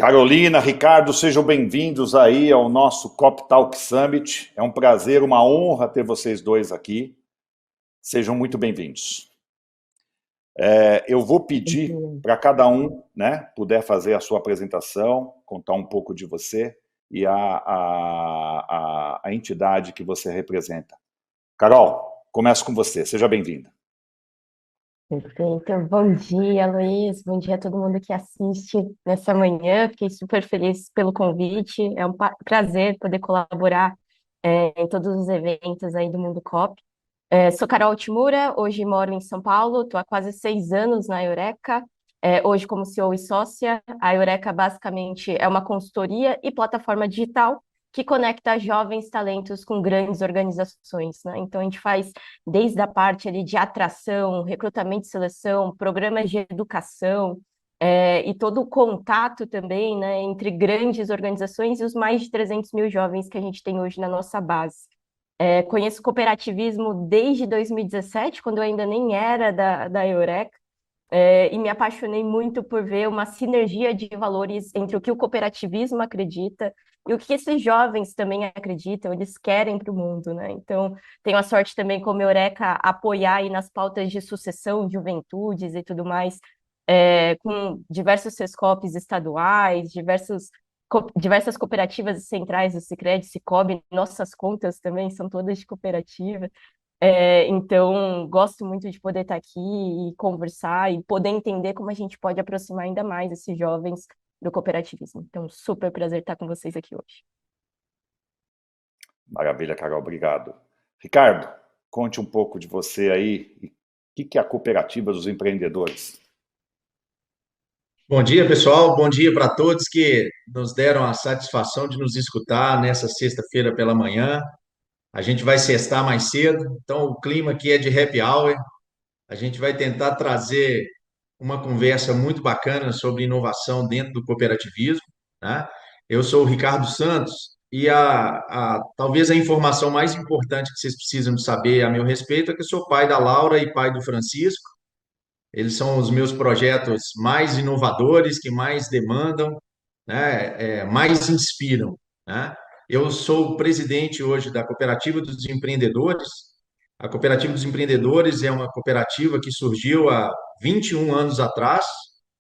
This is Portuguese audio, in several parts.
Carolina, Ricardo, sejam bem-vindos aí ao nosso Cop Talk Summit. É um prazer, uma honra ter vocês dois aqui. Sejam muito bem-vindos. Eu vou pedir para cada um, né, puder fazer a sua apresentação, contar um pouco de você e a entidade que você representa. Carol, começo com você. Seja bem-vinda. Perfeito. Bom dia, Luiz. Bom dia a todo mundo que assiste nessa manhã. Fiquei super feliz pelo convite. É um prazer poder colaborar em todos os eventos aí do Mundo Cop. Sou Carol Timura, hoje moro em São Paulo, estou há quase 6 anos na Eureka, hoje como CEO e sócia. A Eureka basicamente é uma consultoria e plataforma digital que conecta jovens talentos com grandes organizações, né? Então a gente faz desde a parte ali de atração, recrutamento e seleção, programas de educação, e todo o contato também, né, entre grandes organizações e os mais de 300 mil jovens que a gente tem hoje na nossa base. Conheço cooperativismo desde 2017, quando eu ainda nem era da Eureka, e me apaixonei muito por ver uma sinergia de valores entre o que o cooperativismo acredita e o que esses jovens também acreditam, eles querem para o mundo, né? Então, tenho a sorte também, como Eureka, apoiar aí nas pautas de sucessão, juventudes e tudo mais, com diversos Sescops estaduais, diversas cooperativas centrais do Sicredi, Cicobi, nossas contas também são todas de cooperativa. Então, gosto muito de poder estar aqui e conversar e poder entender como a gente pode aproximar ainda mais esses jovens do cooperativismo. Então, super prazer estar com vocês aqui hoje. Maravilha, Carol, obrigado. Ricardo, conte um pouco de você aí. O que é a Cooperativa dos Empreendedores? Bom dia, pessoal. Bom dia para todos que nos deram a satisfação de nos escutar nessa sexta-feira pela manhã. A gente vai sextar mais cedo, então o clima aqui é de happy hour. A gente vai tentar trazer uma conversa muito bacana sobre inovação dentro do cooperativismo, né? Eu sou o Ricardo Santos e talvez a informação mais importante que vocês precisam de saber a meu respeito é que eu sou pai da Laura e pai do Francisco. Eles são os meus projetos mais inovadores, que mais demandam, né, mais inspiram, né? Eu sou o presidente hoje da Cooperativa dos Empreendedores. A Cooperativa dos Empreendedores é uma cooperativa que surgiu há 21 anos atrás,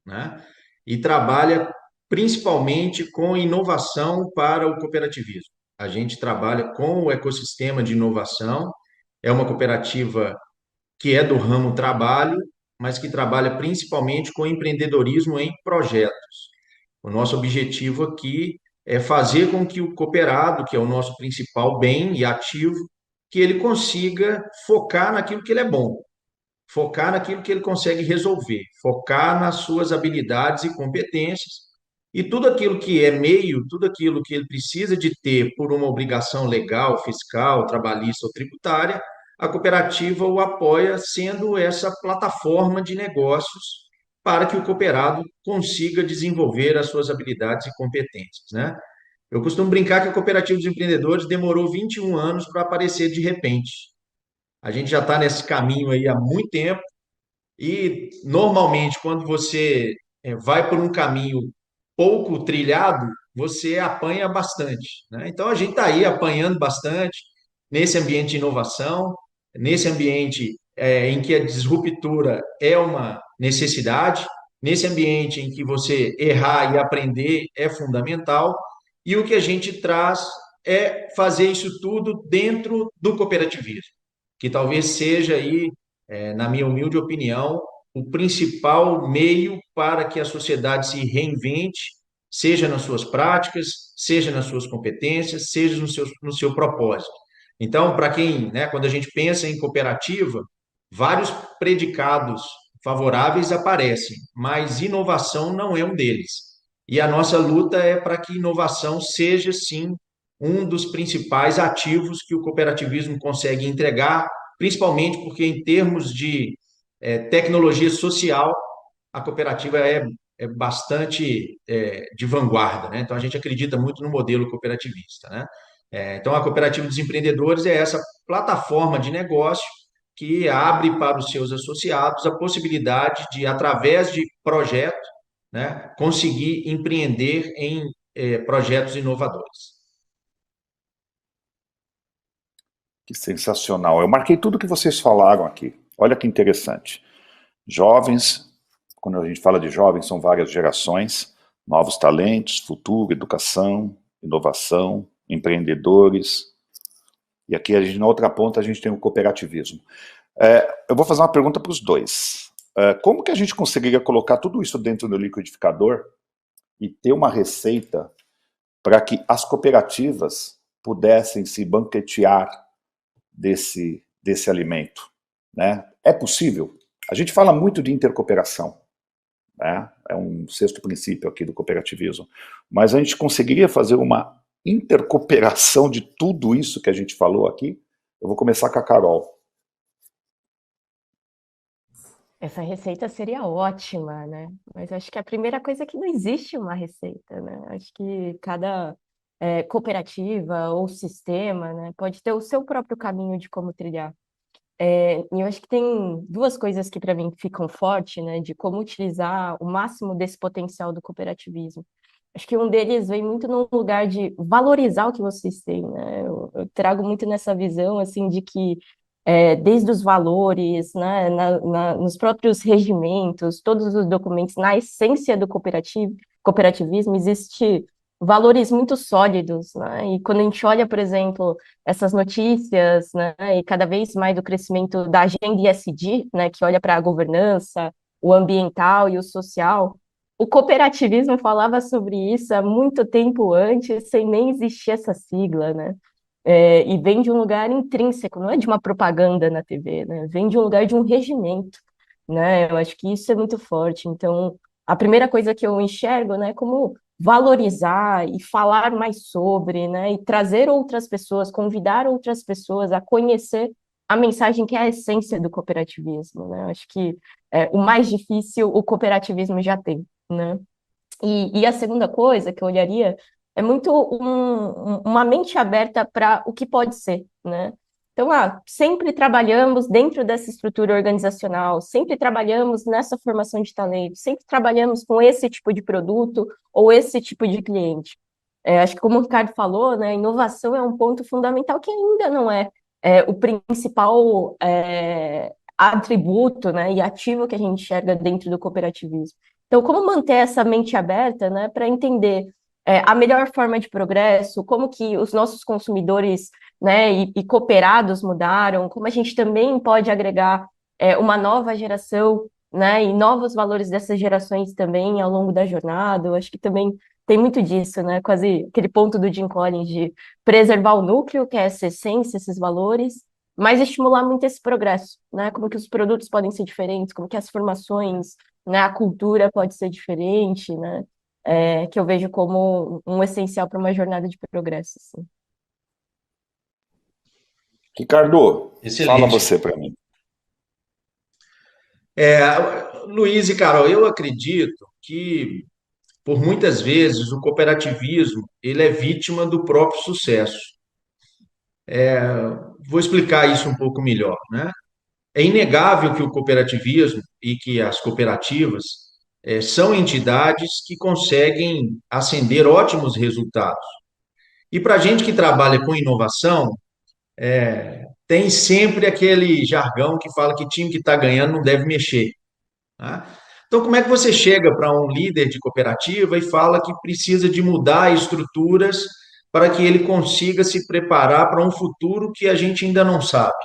né, e trabalha principalmente com inovação para o cooperativismo. A gente trabalha com o ecossistema de inovação, é uma cooperativa que é do ramo trabalho, mas que trabalha principalmente com empreendedorismo em projetos. O nosso objetivo aqui é fazer com que o cooperado, que é o nosso principal bem e ativo, que ele consiga focar naquilo que ele é bom, focar naquilo que ele consegue resolver, focar nas suas habilidades e competências, e tudo aquilo que é meio, tudo aquilo que ele precisa de ter por uma obrigação legal, fiscal, trabalhista ou tributária, a cooperativa o apoia, sendo essa plataforma de negócios para que o cooperado consiga desenvolver as suas habilidades e competências, né? Eu costumo brincar que a Cooperativa dos Empreendedores demorou 21 anos para aparecer de repente. A gente já está nesse caminho aí há muito tempo e, normalmente, quando você vai por um caminho pouco trilhado, você apanha bastante, né? Então, a gente está aí apanhando bastante nesse ambiente de inovação, nesse ambiente em que a disruptura é uma necessidade, nesse ambiente em que você errar e aprender é fundamental, e o que a gente traz é fazer isso tudo dentro do cooperativismo, que talvez seja aí, na minha humilde opinião, o principal meio para que a sociedade se reinvente, seja nas suas práticas, seja nas suas competências, seja no seu propósito. Então, para quem, né, quando a gente pensa em cooperativa, vários predicados favoráveis aparecem, mas inovação não é um deles. E a nossa luta é para que inovação seja, sim, um dos principais ativos que o cooperativismo consegue entregar, principalmente porque, em termos de tecnologia social, a cooperativa é bastante de vanguarda, né? Então, a gente acredita muito no modelo cooperativista, né? Então, a Cooperativa dos Empreendedores é essa plataforma de negócio que abre para os seus associados a possibilidade de, através de projetos, né, conseguir empreender em projetos inovadores. Que sensacional. Eu marquei tudo que vocês falaram aqui. Olha que interessante. Jovens, quando a gente fala de jovens, são várias gerações, novos talentos, futuro, educação, inovação, empreendedores. E aqui, na outra ponta, a gente tem o cooperativismo. Eu vou fazer uma pergunta para os dois. Como que a gente conseguiria colocar tudo isso dentro do liquidificador e ter uma receita para que as cooperativas pudessem se banquetear desse alimento, né? É possível? A gente fala muito de intercooperação, né? É um sexto princípio aqui do cooperativismo, mas a gente conseguiria fazer uma intercooperação de tudo isso que a gente falou aqui? Eu vou começar com a Carol. Essa receita seria ótima, né? Mas acho que a primeira coisa é que não existe uma receita, né? Acho que cada cooperativa ou sistema, né, pode ter o seu próprio caminho de como trilhar. E eu acho que tem duas coisas que para mim ficam fortes, né, de como utilizar o máximo desse potencial do cooperativismo. Acho que um deles vem muito num lugar de valorizar o que vocês têm, né? Eu trago muito nessa visão, assim, de que desde os valores, né, nos próprios regimentos, todos os documentos, na essência do cooperativismo, existe valores muito sólidos, né? E quando a gente olha, por exemplo, essas notícias, né, e cada vez mais do crescimento da agenda ESG, né, que olha para a governança, o ambiental e o social, o cooperativismo falava sobre isso há muito tempo antes, sem nem existir essa sigla, né? E vem de um lugar intrínseco, não é de uma propaganda na TV, né? Vem de um lugar de um regimento, né? Eu acho que isso é muito forte. Então, a primeira coisa que eu enxergo, né, é como valorizar e falar mais sobre, né, e trazer outras pessoas, convidar outras pessoas a conhecer a mensagem que é a essência do cooperativismo, né? Eu acho que o mais difícil o cooperativismo já tem, né? E a segunda coisa que eu olharia é muito uma mente aberta para o que pode ser, né? Então, sempre trabalhamos dentro dessa estrutura organizacional, sempre trabalhamos nessa formação de talento, sempre trabalhamos com esse tipo de produto ou esse tipo de cliente. Acho que como o Ricardo falou, né, inovação é um ponto fundamental que ainda não é o principal atributo, né, e ativo que a gente enxerga dentro do cooperativismo. Então, como manter essa mente aberta, né, para entender a melhor forma de progresso, como que os nossos consumidores, né, e cooperados mudaram, como a gente também pode agregar uma nova geração, né, e novos valores dessas gerações também ao longo da jornada. Eu acho que também tem muito disso, né, quase aquele ponto do Jim Collins de preservar o núcleo, que é essa essência, esses valores, mas estimular muito esse progresso, né, como que os produtos podem ser diferentes, como que as formações, né, a cultura pode ser diferente, né, que eu vejo como um essencial para uma jornada de progresso. Assim. Ricardo, fala Excelente. você para mim. Luiz e Carol, eu acredito que, por muitas vezes, o cooperativismo ele é vítima do próprio sucesso. Vou explicar isso um pouco melhor, né? É inegável que o cooperativismo e que as cooperativas são entidades que conseguem acender ótimos resultados. E para a gente que trabalha com inovação, tem sempre aquele jargão que fala que time que está ganhando não deve mexer. Tá? Então, como é que você chega para um líder de cooperativa e fala que precisa de mudar estruturas para que ele consiga se preparar para um futuro que a gente ainda não sabe?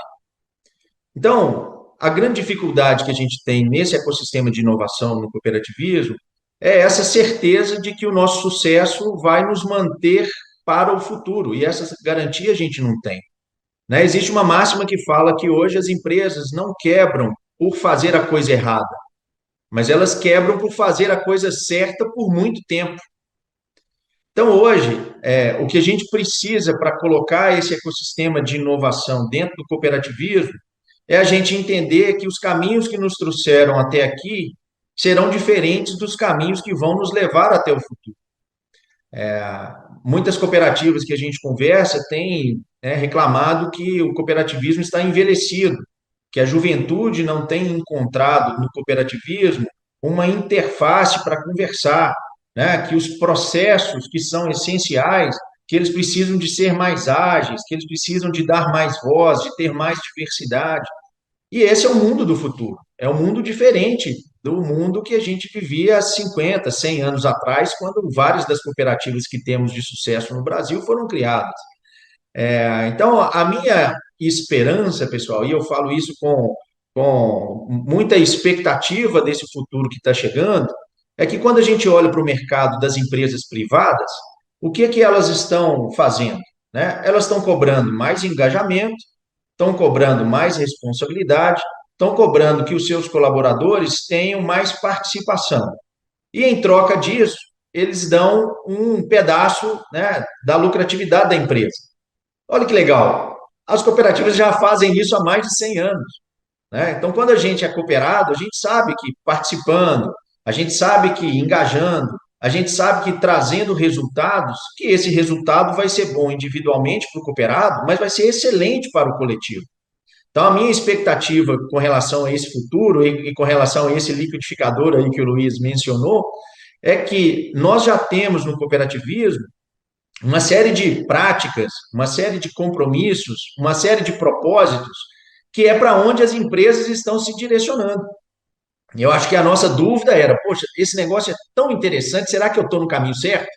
Então, a grande dificuldade que a gente tem nesse ecossistema de inovação no cooperativismo é essa certeza de que o nosso sucesso vai nos manter para o futuro, e essa garantia a gente não tem. Né? Existe uma máxima que fala que hoje as empresas não quebram por fazer a coisa errada, mas elas quebram por fazer a coisa certa por muito tempo. Então, hoje, o que a gente precisa para colocar esse ecossistema de inovação dentro do cooperativismo é a gente entender que os caminhos que nos trouxeram até aqui serão diferentes dos caminhos que vão nos levar até o futuro. Muitas cooperativas que a gente conversa têm reclamado que o cooperativismo está envelhecido, que a juventude não tem encontrado no cooperativismo uma interface para conversar, né? Que os processos que são essenciais, que eles precisam de ser mais ágeis, que eles precisam de dar mais voz, de ter mais diversidade. E esse é o mundo do futuro. É um mundo diferente do mundo que a gente vivia há 50, 100 anos atrás, quando várias das cooperativas que temos de sucesso no Brasil foram criadas. Então, a minha esperança, pessoal, e eu falo isso com muita expectativa desse futuro que está chegando, é que quando a gente olha para o mercado das empresas privadas, o que é que elas estão fazendo? Né? Elas estão cobrando mais engajamento, estão cobrando mais responsabilidade, estão cobrando que os seus colaboradores tenham mais participação. E, em troca disso, eles dão um pedaço, né, da lucratividade da empresa. Olha que legal. As cooperativas já fazem isso há mais de 100 anos. Né? Então, quando a gente é cooperado, a gente sabe que participando, a gente sabe que engajando, a gente sabe que trazendo resultados, que esse resultado vai ser bom individualmente para o cooperado, mas vai ser excelente para o coletivo. Então, a minha expectativa com relação a esse futuro e com relação a esse liquidificador aí que o Luiz mencionou, é que nós já temos no cooperativismo uma série de práticas, uma série de compromissos, uma série de propósitos, que é para onde as empresas estão se direcionando. E eu acho que a nossa dúvida era, poxa, esse negócio é tão interessante, será que eu estou no caminho certo?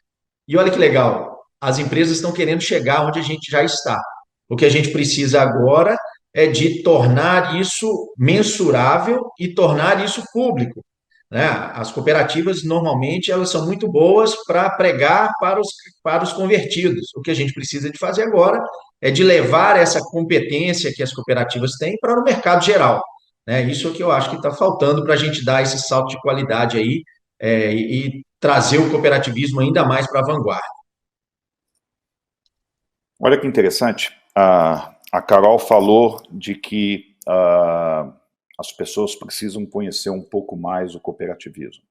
E olha que legal, as empresas estão querendo chegar onde a gente já está. O que a gente precisa agora é de tornar isso mensurável e tornar isso público. Né? As cooperativas, normalmente, elas são muito boas para pregar para os convertidos. O que a gente precisa de fazer agora é de levar essa competência que as cooperativas têm para o mercado geral. Né? Isso é o que eu acho que está faltando para a gente dar esse salto de qualidade aí, e trazer o cooperativismo ainda mais para a vanguarda. Olha que interessante, a Carol falou de que as pessoas precisam conhecer um pouco mais o cooperativismo.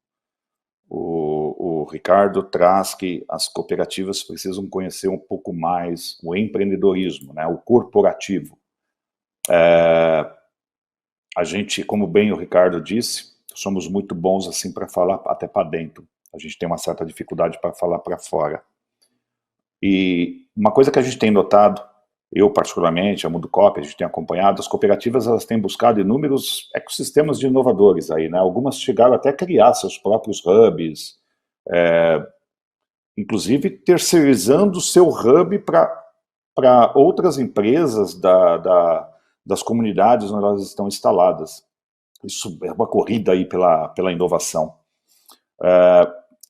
O Ricardo traz que as cooperativas precisam conhecer um pouco mais o empreendedorismo, né, o corporativo. A gente, como bem o Ricardo disse, somos muito bons assim para falar até para dentro. A gente tem uma certa dificuldade para falar para fora. E uma coisa que a gente tem notado, eu particularmente, a Mundocop, a gente tem acompanhado, as cooperativas elas têm buscado inúmeros ecossistemas de inovadores aí, né? Algumas chegaram até a criar seus próprios hubs, inclusive terceirizando o seu hub para outras empresas das comunidades onde elas estão instaladas. Isso é uma corrida aí pela inovação.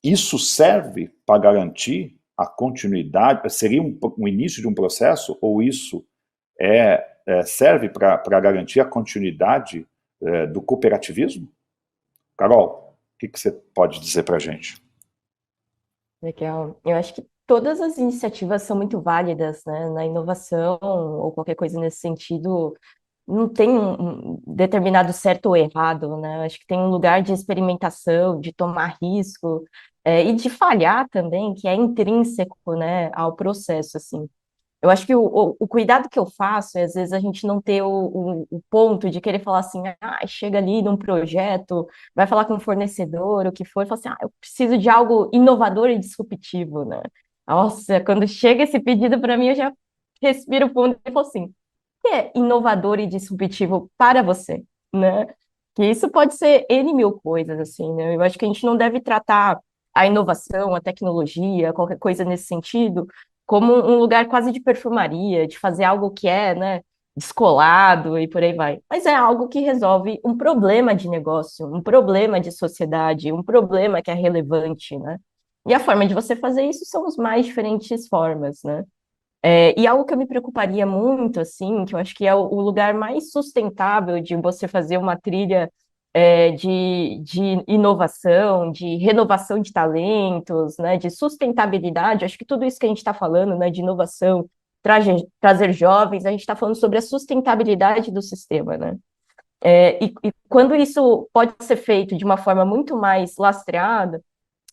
Isso serve para garantir a continuidade, seria um início de um processo, ou isso serve para garantir a continuidade do cooperativismo? Carol, o que você pode dizer para a gente? Legal. Eu acho que todas as iniciativas são muito válidas, né? Na inovação ou qualquer coisa nesse sentido, não tem um determinado certo ou errado, né? Eu acho que tem um lugar de experimentação, de tomar risco, e de falhar também, que é intrínseco, né, ao processo, assim. Eu acho que o cuidado que eu faço é, às vezes, a gente não ter o ponto de querer falar assim, chega ali num projeto, vai falar com o fornecedor, o que for, e fala assim, eu preciso de algo inovador e disruptivo, né? Nossa, quando chega esse pedido para mim, eu já respiro fundo e falo assim, o que é inovador e disruptivo para você, né? Que isso pode ser N mil coisas, assim, né? Eu acho que a gente não deve tratar a inovação, a tecnologia, qualquer coisa nesse sentido, como um lugar quase de perfumaria, de fazer algo que é, né, descolado e por aí vai. Mas é algo que resolve um problema de negócio, um problema de sociedade, um problema que é relevante, né? E a forma de você fazer isso são as mais diferentes formas, né? E algo que eu me preocuparia muito, assim, que eu acho que é o lugar mais sustentável de você fazer uma trilha de inovação, de renovação de talentos, né, de sustentabilidade, acho que tudo isso que a gente está falando, né, de inovação, trazer jovens, a gente está falando sobre a sustentabilidade do sistema, né? E quando isso pode ser feito de uma forma muito mais lastreada,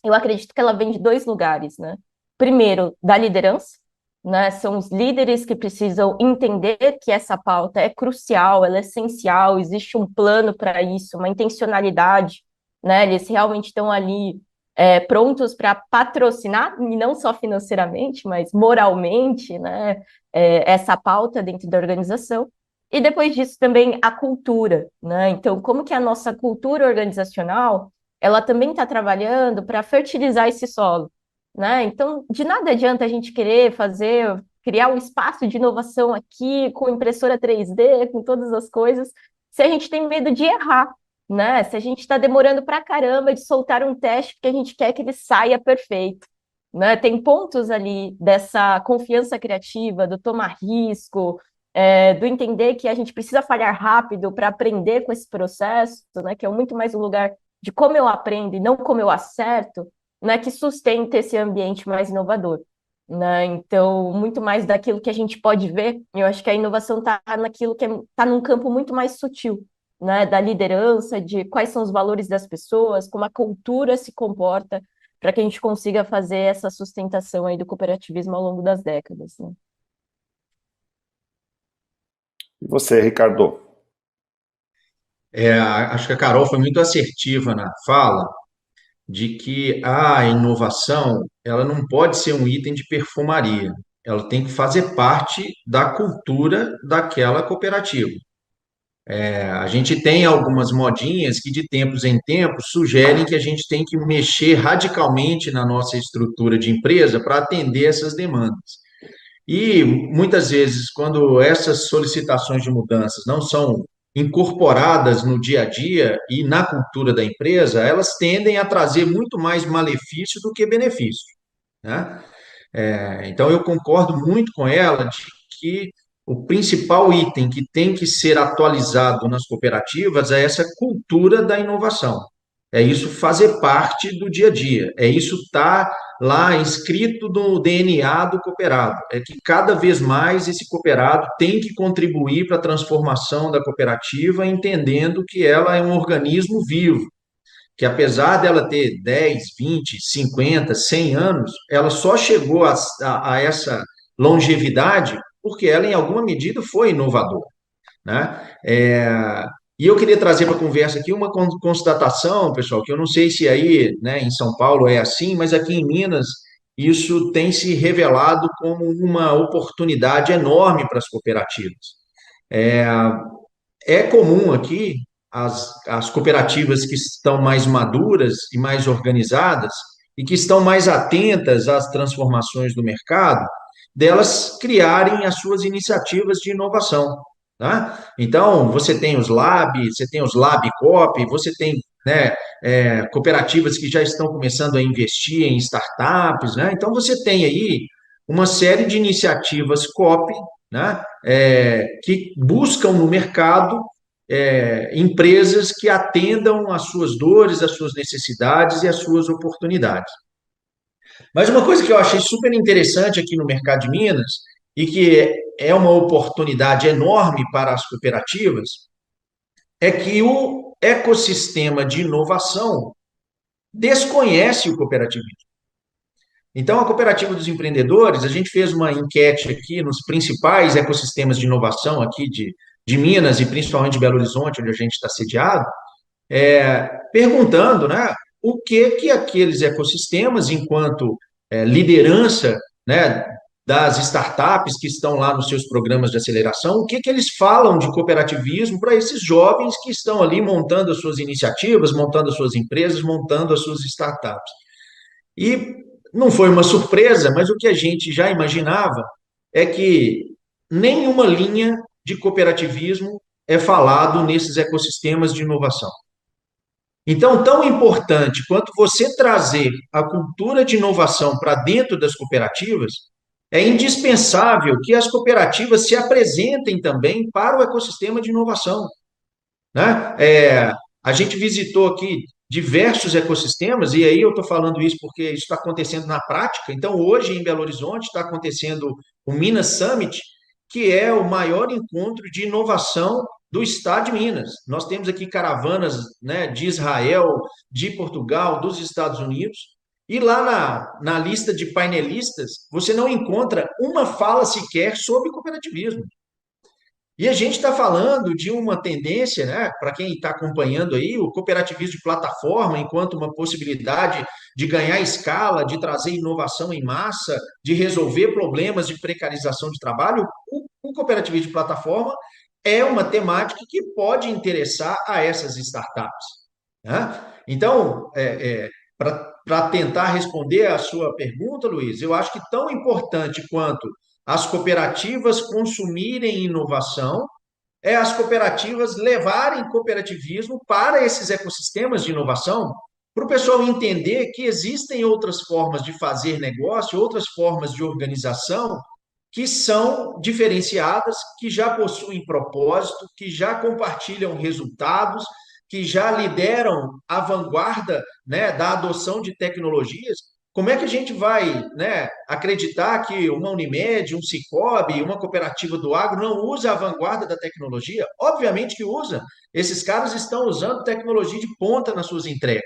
eu acredito que ela vem de dois lugares, né? Primeiro, da liderança, né? São os líderes que precisam entender que essa pauta é crucial, ela é essencial, existe um plano para isso, uma intencionalidade, né? Eles realmente estão ali prontos para patrocinar, e não só financeiramente, mas moralmente, né? Essa pauta dentro da organização. E depois disso também a cultura, né? Então, como que a nossa cultura organizacional, ela também está trabalhando para fertilizar esse solo, né? Então, de nada adianta a gente querer criar um espaço de inovação aqui, com impressora 3D, com todas as coisas, se a gente tem medo de errar, né? Se a gente está demorando para caramba de soltar um teste porque a gente quer que ele saia perfeito, né? Tem pontos ali dessa confiança criativa, do tomar risco, do entender que a gente precisa falhar rápido para aprender com esse processo, né? Que é muito mais um lugar de como eu aprendo e não como eu acerto, né? Que sustenta esse ambiente mais inovador, né? Então, muito mais daquilo que a gente pode ver, eu acho que a inovação está naquilo que está num campo muito mais sutil, né? Da liderança, de quais são os valores das pessoas, como a cultura se comporta, para que a gente consiga fazer essa sustentação aí do cooperativismo ao longo das décadas, né? E você, Ricardo? Acho que a Carol foi muito assertiva na fala de que a inovação ela não pode ser um item de perfumaria, ela tem que fazer parte da cultura daquela cooperativa. A gente tem algumas modinhas que, de tempos em tempos, sugerem que a gente tem que mexer radicalmente na nossa estrutura de empresa para atender essas demandas. E muitas vezes, quando essas solicitações de mudanças não são incorporadas no dia a dia e na cultura da empresa, elas tendem a trazer muito mais malefício do que benefício, né? Então, eu concordo muito com ela de que o principal item que tem que ser atualizado nas cooperativas é essa cultura da inovação. É isso fazer parte do dia a dia. É isso estar lá inscrito no DNA do cooperado. É que cada vez mais esse cooperado tem que contribuir para a transformação da cooperativa, entendendo que ela é um organismo vivo, que apesar dela ter 10, 20, 50, 100 anos, ela só chegou a essa longevidade porque ela, em alguma medida, foi inovadora, né? E eu queria trazer para a conversa aqui uma constatação, pessoal, que eu não sei se aí, né, em São Paulo é assim, mas aqui em Minas isso tem se revelado como uma oportunidade enorme para as cooperativas. É comum aqui as cooperativas que estão mais maduras e mais organizadas e que estão mais atentas às transformações do mercado, delas criarem as suas iniciativas de inovação, tá? Então, você tem os Lab, você tem os Lab Coop, você tem, né, cooperativas que já estão começando a investir em startups, né? Então, você tem aí uma série de iniciativas COP, né, que buscam no mercado empresas que atendam às suas dores, às suas necessidades e às suas oportunidades. Mas uma coisa que eu achei super interessante aqui no mercado de Minas, e que é uma oportunidade enorme para as cooperativas, é que o ecossistema de inovação desconhece o cooperativismo. Então, a Cooperativa dos Empreendedores, a gente fez uma enquete aqui nos principais ecossistemas de inovação aqui de Minas e principalmente de Belo Horizonte, onde a gente está sediado, perguntando, né, o que aqueles ecossistemas, enquanto liderança, né, das startups que estão lá nos seus programas de aceleração, o que eles falam de cooperativismo para esses jovens que estão ali montando as suas iniciativas, montando as suas empresas, montando as suas startups. E não foi uma surpresa, mas o que a gente já imaginava é que nenhuma linha de cooperativismo é falado nesses ecossistemas de inovação. Então, tão importante quanto você trazer a cultura de inovação para dentro das cooperativas, é indispensável que as cooperativas se apresentem também para o ecossistema de inovação, né? A gente visitou aqui diversos ecossistemas, e aí eu estou falando isso porque isso está acontecendo na prática. Então, hoje em Belo Horizonte está acontecendo o Minas Summit, que é o maior encontro de inovação do estado de Minas. Nós temos aqui caravanas, né, de Israel, de Portugal, dos Estados Unidos, e lá na lista de painelistas, você não encontra uma fala sequer sobre cooperativismo. E a gente está falando de uma tendência, né, para quem está acompanhando aí, o cooperativismo de plataforma, enquanto uma possibilidade de ganhar escala, de trazer inovação em massa, de resolver problemas de precarização de trabalho, o cooperativismo de plataforma é uma temática que pode interessar a essas startups, né? Então, para tentar responder a sua pergunta, Luiz, eu acho que tão importante quanto as cooperativas consumirem inovação é as cooperativas levarem cooperativismo para esses ecossistemas de inovação, para o pessoal entender que existem outras formas de fazer negócio, outras formas de organização que são diferenciadas, que já possuem propósito, que já compartilham resultados, que já lideram a vanguarda, né, da adoção de tecnologias. Como é que a gente vai, né, acreditar que uma Unimed, um Sicoob, uma cooperativa do agro não usa a vanguarda da tecnologia? Obviamente que usa. Esses caras estão usando tecnologia de ponta nas suas entregas.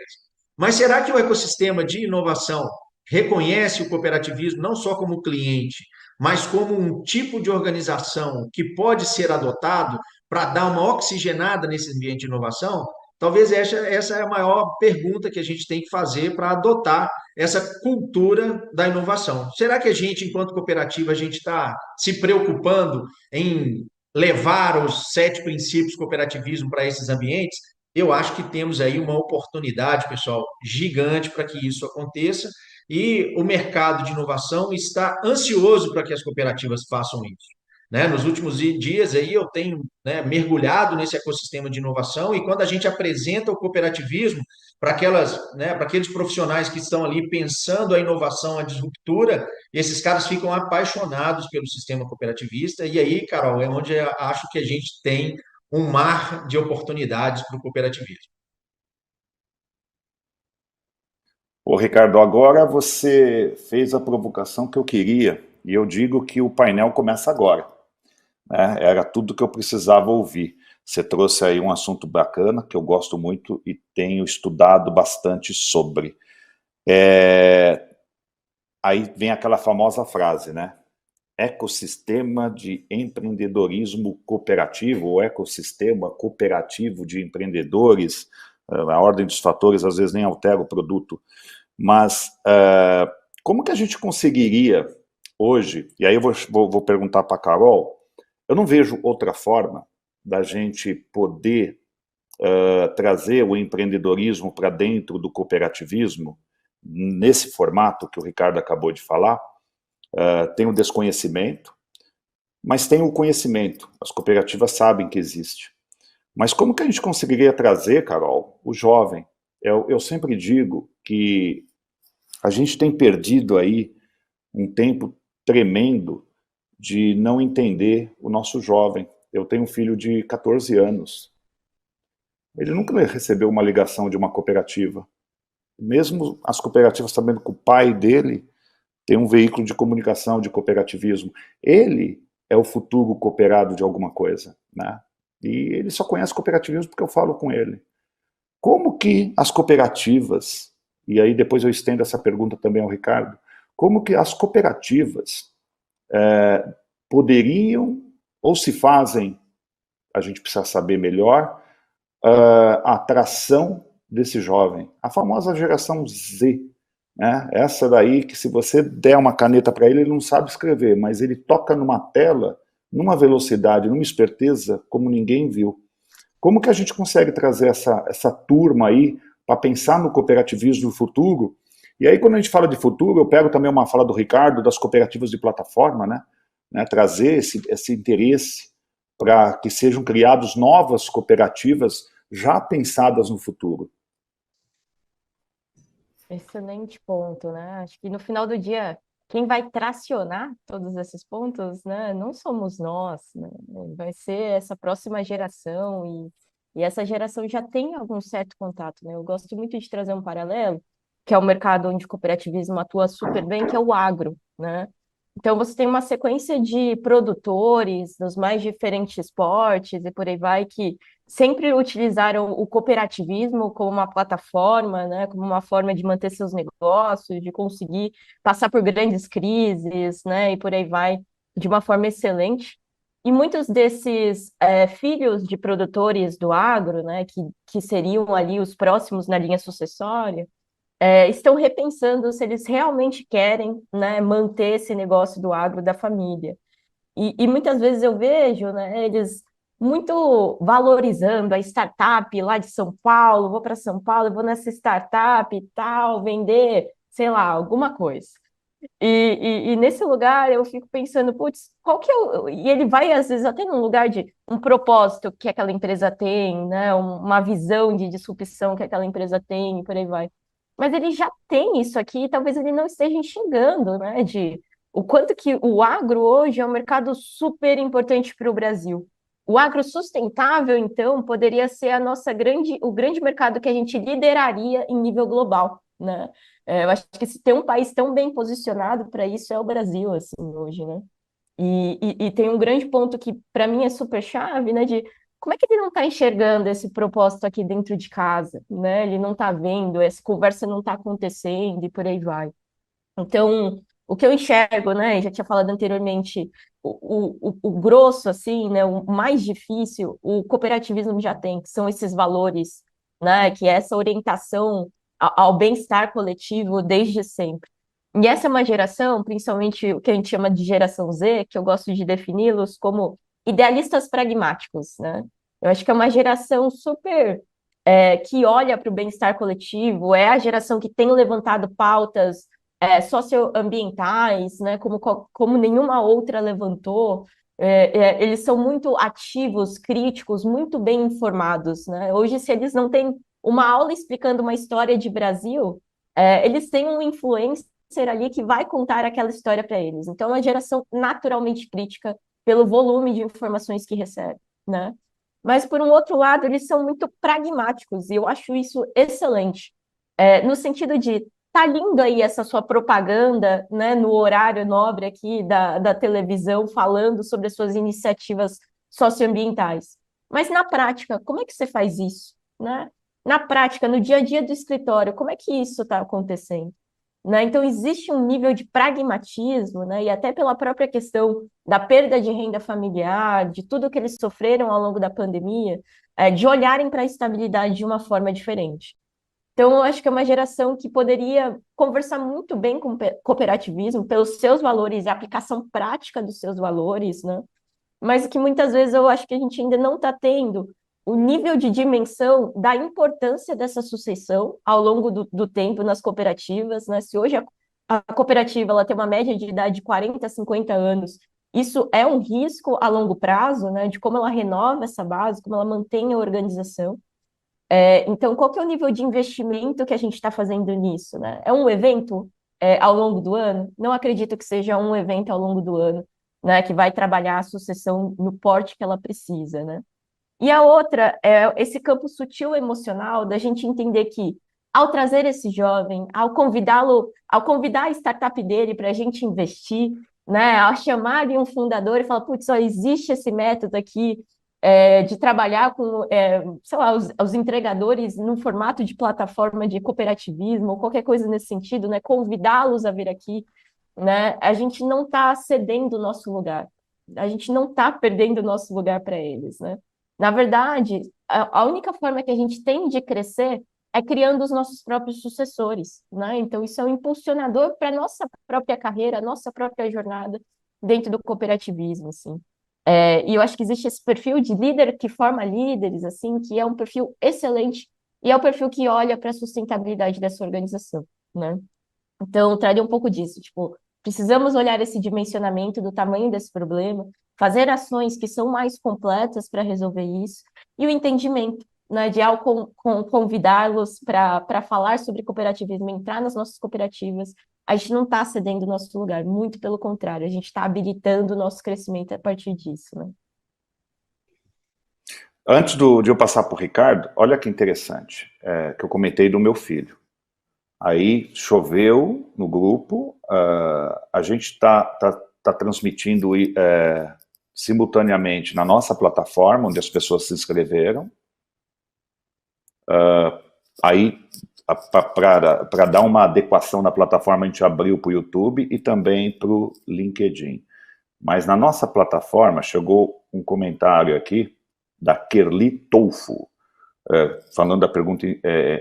Mas será que o ecossistema de inovação reconhece o cooperativismo não só como cliente, mas como um tipo de organização que pode ser adotado para dar uma oxigenada nesse ambiente de inovação? Talvez essa é a maior pergunta que a gente tem que fazer para adotar essa cultura da inovação. Será que a gente, enquanto cooperativa, a gente está se preocupando em levar os 7 princípios do cooperativismo para esses ambientes? Eu acho que temos aí uma oportunidade, pessoal, gigante para que isso aconteça, e o mercado de inovação está ansioso para que as cooperativas façam isso, né? Nos últimos dias aí eu tenho, né, mergulhado nesse ecossistema de inovação, e quando a gente apresenta o cooperativismo para aquelas, né, para aqueles profissionais que estão ali pensando a inovação, a disruptura, esses caras ficam apaixonados pelo sistema cooperativista, e aí, Carol, é onde eu acho que a gente tem um mar de oportunidades para o cooperativismo. Ô, Ricardo, agora você fez a provocação que eu queria, e eu digo que o painel começa agora, né? Era tudo que eu precisava ouvir. Você trouxe aí um assunto bacana, que eu gosto muito e tenho estudado bastante sobre. Aí vem aquela famosa frase, né? Ecossistema de empreendedorismo cooperativo, ou ecossistema cooperativo de empreendedores. A ordem dos fatores às vezes nem altera o produto, mas como que a gente conseguiria hoje, e aí eu vou perguntar para a Carol, eu não vejo outra forma da gente poder trazer o empreendedorismo para dentro do cooperativismo, nesse formato que o Ricardo acabou de falar. Tem o desconhecimento, mas tem o conhecimento, as cooperativas sabem que existe. Mas como que a gente conseguiria trazer, Carol, o jovem? Eu sempre digo que a gente tem perdido aí um tempo tremendo de não entender o nosso jovem. Eu tenho um filho de 14 anos. Ele nunca recebeu uma ligação de uma cooperativa. Mesmo as cooperativas sabendo que o pai dele tem um veículo de comunicação de cooperativismo. Ele é o futuro cooperado de alguma coisa, né? E ele só conhece cooperativismo porque eu falo com ele. Como que as cooperativas, e aí depois eu estendo essa pergunta também ao Ricardo, como que as cooperativas poderiam, ou se fazem, a gente precisa saber melhor, a atração desse jovem, a famosa geração Z, né? Essa daí que se você der uma caneta para ele, ele não sabe escrever, mas ele toca numa tela, numa velocidade, numa esperteza, como ninguém viu. Como que a gente consegue trazer essa turma aí para pensar no cooperativismo do futuro? E aí, quando a gente fala de futuro, eu pego também uma fala do Ricardo, das cooperativas de plataforma, né? Trazer esse interesse para que sejam criadas novas cooperativas já pensadas no futuro. Excelente ponto, né? Acho que no final do dia, quem vai tracionar todos esses pontos, né, não somos nós, né? Vai ser essa próxima geração, e essa geração já tem algum certo contato, né? Eu gosto muito de trazer um paralelo, que é o mercado onde o cooperativismo atua super bem, que é o agro, né? Então você tem uma sequência de produtores dos mais diferentes esportes e por aí vai, que sempre utilizaram o cooperativismo como uma plataforma, né, como uma forma de manter seus negócios, de conseguir passar por grandes crises, né, e por aí vai, de uma forma excelente. E muitos desses filhos de produtores do agro, né, que seriam ali os próximos na linha sucessória, estão repensando se eles realmente querem, né, manter esse negócio do agro da família. E muitas vezes eu vejo, né, eles muito valorizando a startup lá de São Paulo, vou para São Paulo, eu vou nessa startup e tal, vender, sei lá, alguma coisa. E nesse lugar eu fico pensando, putz, qual que é o... E ele vai, às vezes, até num lugar de um propósito que aquela empresa tem, né? Uma visão de disrupção que aquela empresa tem, e por aí vai. Mas ele já tem isso aqui, e talvez ele não esteja enxergando, né? De o quanto que o agro hoje é um mercado super importante para o Brasil. O agro sustentável, então, poderia ser o grande mercado que a gente lideraria em nível global, né? Eu acho que se tem um país tão bem posicionado para isso é o Brasil, assim, hoje, né? E tem um grande ponto que, para mim, é super chave, né? De como é que ele não está enxergando esse propósito aqui dentro de casa, né? Ele não está vendo, essa conversa não está acontecendo e por aí vai. Então, o que eu enxergo, né? Já tinha falado anteriormente, o grosso, assim, né? O mais difícil, o cooperativismo já tem, que são esses valores, né? Que é essa orientação ao bem-estar coletivo desde sempre. E essa é uma geração, principalmente o que a gente chama de geração Z, que eu gosto de defini-los como idealistas pragmáticos, né? Eu acho que é uma geração super que olha para o bem-estar coletivo, é a geração que tem levantado pautas socioambientais, né, como nenhuma outra levantou. Eles são muito ativos, críticos, muito bem informados, né? Hoje, se eles não têm uma aula explicando uma história de Brasil, eles têm um influencer ali que vai contar aquela história para eles. Então, é uma geração naturalmente crítica pelo volume de informações que recebe, né? Mas, por um outro lado, eles são muito pragmáticos, e eu acho isso excelente. No sentido de, tá lindo aí essa sua propaganda, né, no horário nobre aqui da televisão, falando sobre as suas iniciativas socioambientais. Mas, na prática, como é que você faz isso, né? Na prática, no dia a dia do escritório, como é que isso está acontecendo? Né? Então, existe um nível de pragmatismo, né? E até pela própria questão da perda de renda familiar, de tudo que eles sofreram ao longo da pandemia, de olharem para a estabilidade de uma forma diferente. Então, eu acho que é uma geração que poderia conversar muito bem com o cooperativismo, pelos seus valores e a aplicação prática dos seus valores, né? Mas que muitas vezes eu acho que a gente ainda não está tendo o nível de dimensão da importância dessa sucessão ao longo do tempo nas cooperativas, né? Se hoje a cooperativa ela tem uma média de idade de 40, 50 anos, isso é um risco a longo prazo, né? De como ela renova essa base, como ela mantém a organização. Então, qual que é o nível de investimento que a gente está fazendo nisso, né? É um evento ao longo do ano? Não acredito que seja um evento ao longo do ano, né? Que vai trabalhar a sucessão no porte que ela precisa, né? E a outra é esse campo sutil emocional da gente entender que, ao trazer esse jovem, ao convidar a startup dele para a gente investir, né, ao chamar ali um fundador e falar, putz, só existe esse método aqui de trabalhar com, sei lá, os entregadores no formato de plataforma de cooperativismo ou qualquer coisa nesse sentido, né, convidá-los a vir aqui, né, a gente não está cedendo o nosso lugar, a gente não está perdendo o nosso lugar para eles, né? Na verdade, a única forma que a gente tem de crescer é criando os nossos próprios sucessores, né? Então, isso é um impulsionador para a nossa própria carreira, nossa própria jornada dentro do cooperativismo, assim. E eu acho que existe esse perfil de líder que forma líderes, assim, que é um perfil excelente e é o perfil que olha para a sustentabilidade dessa organização, né? Então, traria um pouco disso, tipo, precisamos olhar esse dimensionamento do tamanho desse problema, fazer ações que são mais completas para resolver isso, e o entendimento, né, de ao convidá-los para falar sobre cooperativismo, entrar nas nossas cooperativas, a gente não está cedendo o nosso lugar, muito pelo contrário, a gente está habilitando o nosso crescimento a partir disso, né? Antes de eu passar para o Ricardo, olha que interessante, que eu comentei do meu filho. Aí choveu no grupo, a gente está transmitindo simultaneamente na nossa plataforma, onde as pessoas se inscreveram. Aí, para dar uma adequação na plataforma, a gente abriu para o YouTube e também para o LinkedIn. Mas na nossa plataforma chegou um comentário aqui da Kerli Tolfo, falando da pergunta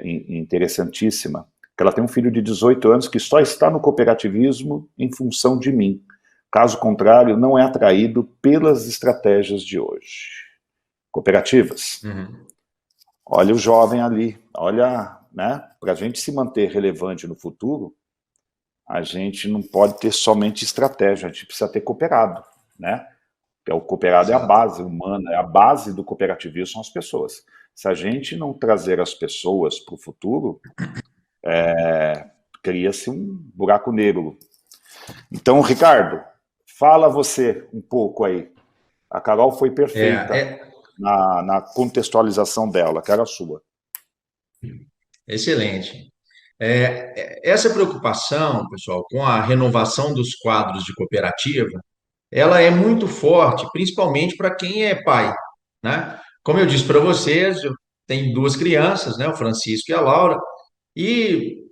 interessantíssima, que ela tem um filho de 18 anos que só está no cooperativismo em função de mim. Caso contrário, não é atraído pelas estratégias de hoje. Cooperativas. Olha o jovem ali, olha, né? Para a gente se manter relevante no futuro, a gente não pode ter somente estratégia, a gente precisa ter cooperado, né? Porque o cooperado é a base humana, é a base do cooperativismo, são as pessoas. Se a gente não trazer as pessoas para o futuro, cria-se um buraco negro. Então, Ricardo, fala você um pouco aí. A Carol foi perfeita na contextualização dela, que era a sua. Excelente. Essa preocupação, pessoal, com a renovação dos quadros de cooperativa, ela é muito forte, principalmente para quem é pai, né? Como eu disse para vocês, eu tenho duas crianças, né? O Francisco e a Laura, e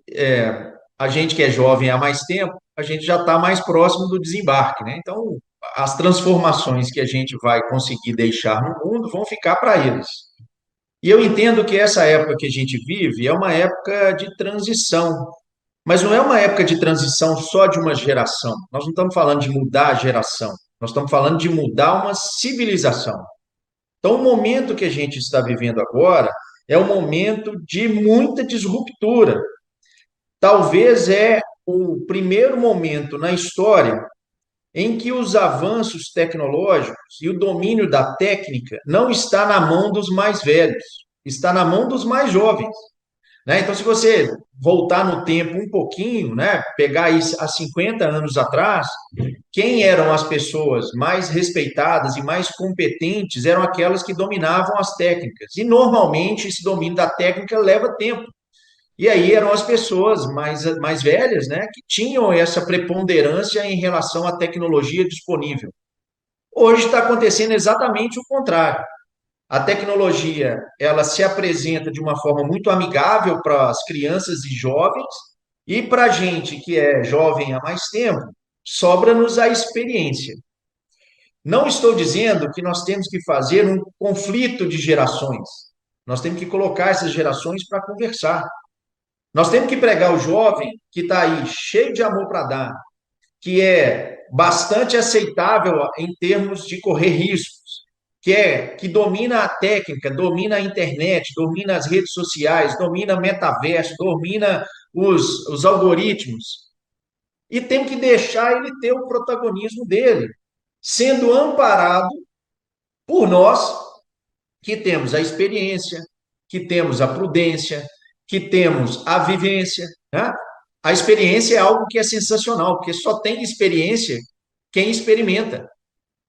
a gente que é jovem há mais tempo, a gente já está mais próximo do desembarque, né? Então, as transformações que a gente vai conseguir deixar no mundo vão ficar para eles. E eu entendo que essa época que a gente vive é uma época de transição, mas não é uma época de transição só de uma geração. Nós não estamos falando de mudar a geração, nós estamos falando de mudar uma civilização. Então, o momento que a gente está vivendo agora é um momento de muita disruptura. Talvez é o primeiro momento na história em que os avanços tecnológicos e o domínio da técnica não está na mão dos mais velhos, está na mão dos mais jovens, né? Então, se você voltar no tempo um pouquinho, né, pegar isso há 50 anos atrás, quem eram as pessoas mais respeitadas e mais competentes eram aquelas que dominavam as técnicas. E, normalmente, esse domínio da técnica leva tempo. E aí eram as pessoas mais velhas, né, que tinham essa preponderância em relação à tecnologia disponível. Hoje está acontecendo exatamente o contrário. A tecnologia, ela se apresenta de uma forma muito amigável para as crianças e jovens, e para a gente que é jovem há mais tempo, sobra-nos a experiência. Não estou dizendo que nós temos que fazer um conflito de gerações. Nós temos que colocar essas gerações para conversar. Nós temos que pregar o jovem que está aí cheio de amor para dar, que é bastante aceitável em termos de correr riscos, que domina a técnica, domina a internet, domina as redes sociais, domina metaverso, domina os algoritmos. E tem que deixar ele ter o protagonismo dele, sendo amparado por nós que temos a experiência, que temos a prudência, que temos a vivência, né? A experiência é algo que é sensacional, porque só tem experiência quem experimenta,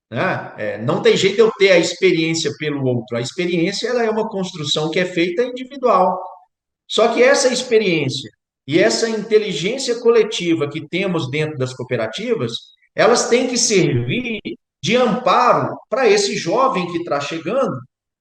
né? Não tem jeito de eu ter a experiência pelo outro. A experiência ela é uma construção que é feita individual. Só que essa experiência e essa inteligência coletiva que temos dentro das cooperativas, elas têm que servir de amparo para esse jovem que está chegando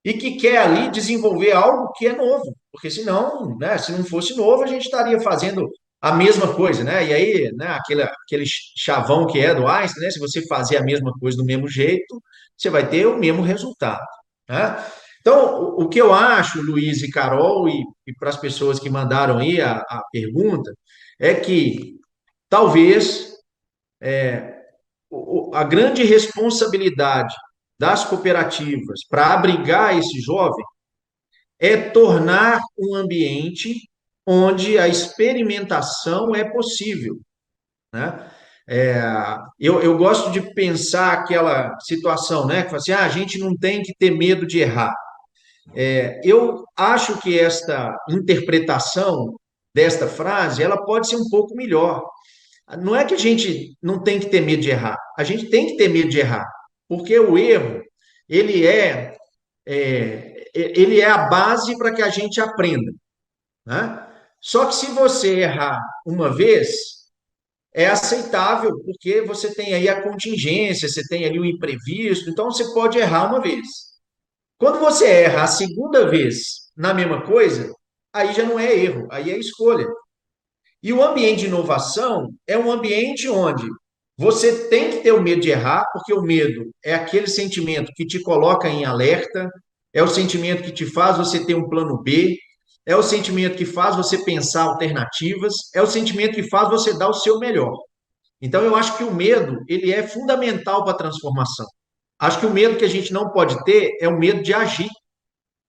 e que quer ali desenvolver algo que é novo, porque senão, né, se não fosse novo, a gente estaria fazendo a mesma coisa, né? E aí, né, aquele chavão que é do Einstein, né? Se você fazer a mesma coisa do mesmo jeito, você vai ter o mesmo resultado, né? Então, o que eu acho, Luiz e Carol, e para as pessoas que mandaram aí a pergunta, é que talvez a grande responsabilidade das cooperativas para abrigar esse jovem é tornar um ambiente onde a experimentação é possível, né? Eu gosto de pensar aquela situação, né? Que fala assim, a gente não tem que ter medo de errar. Eu acho que esta interpretação desta frase, ela pode ser um pouco melhor. Não é que a gente não tem que ter medo de errar, a gente tem que ter medo de errar, porque o erro, ele ele é a base para que a gente aprenda, né? Só que se você errar uma vez, é aceitável, porque você tem aí a contingência, você tem ali o imprevisto, então você pode errar uma vez. Quando você erra a segunda vez na mesma coisa, aí já não é erro, aí é escolha. E o ambiente de inovação é um ambiente onde Você tem que ter o medo de errar, porque o medo é aquele sentimento que te coloca em alerta, é o sentimento que te faz você ter um plano B, é o sentimento que faz você pensar alternativas, é o sentimento que faz você dar o seu melhor. Então, eu acho que o medo, ele é fundamental para a transformação. Acho que o medo que a gente não pode ter é o medo de agir.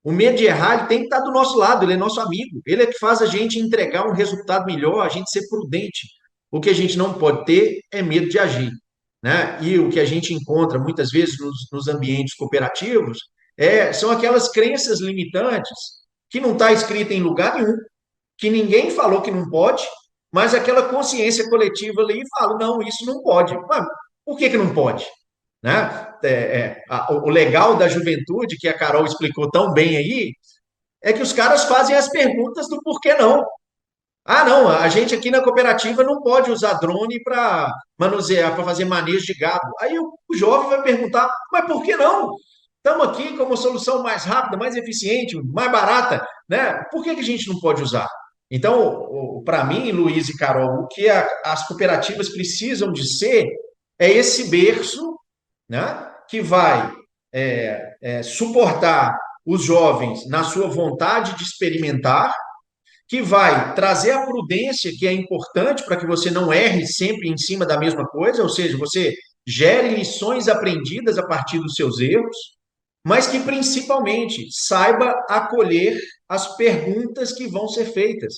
O medo de errar, ele tem que estar do nosso lado, ele é nosso amigo. Ele é que faz a gente entregar um resultado melhor, a gente ser prudente. O que a gente não pode ter é medo de agir, né? E o que a gente encontra muitas vezes nos ambientes cooperativos são aquelas crenças limitantes que não está escrita em lugar nenhum, que ninguém falou que não pode, mas aquela consciência coletiva ali fala, não, isso não pode. Mas por que não pode? Né? O legal da juventude, que a Carol explicou tão bem aí, é que os caras fazem as perguntas do porquê não. Ah, não, a gente aqui na cooperativa não pode usar drone para manusear, para fazer manejo de gado. Aí o jovem vai perguntar, mas por que não? Estamos aqui com uma solução mais rápida, mais eficiente, mais barata, né? Por que a gente não pode usar? Então, para mim, Luiz e Carol, o que as cooperativas precisam de ser é esse berço, né, que vai suportar os jovens na sua vontade de experimentar, que vai trazer a prudência, que é importante para que você não erre sempre em cima da mesma coisa, ou seja, você gere lições aprendidas a partir dos seus erros, mas que principalmente saiba acolher as perguntas que vão ser feitas.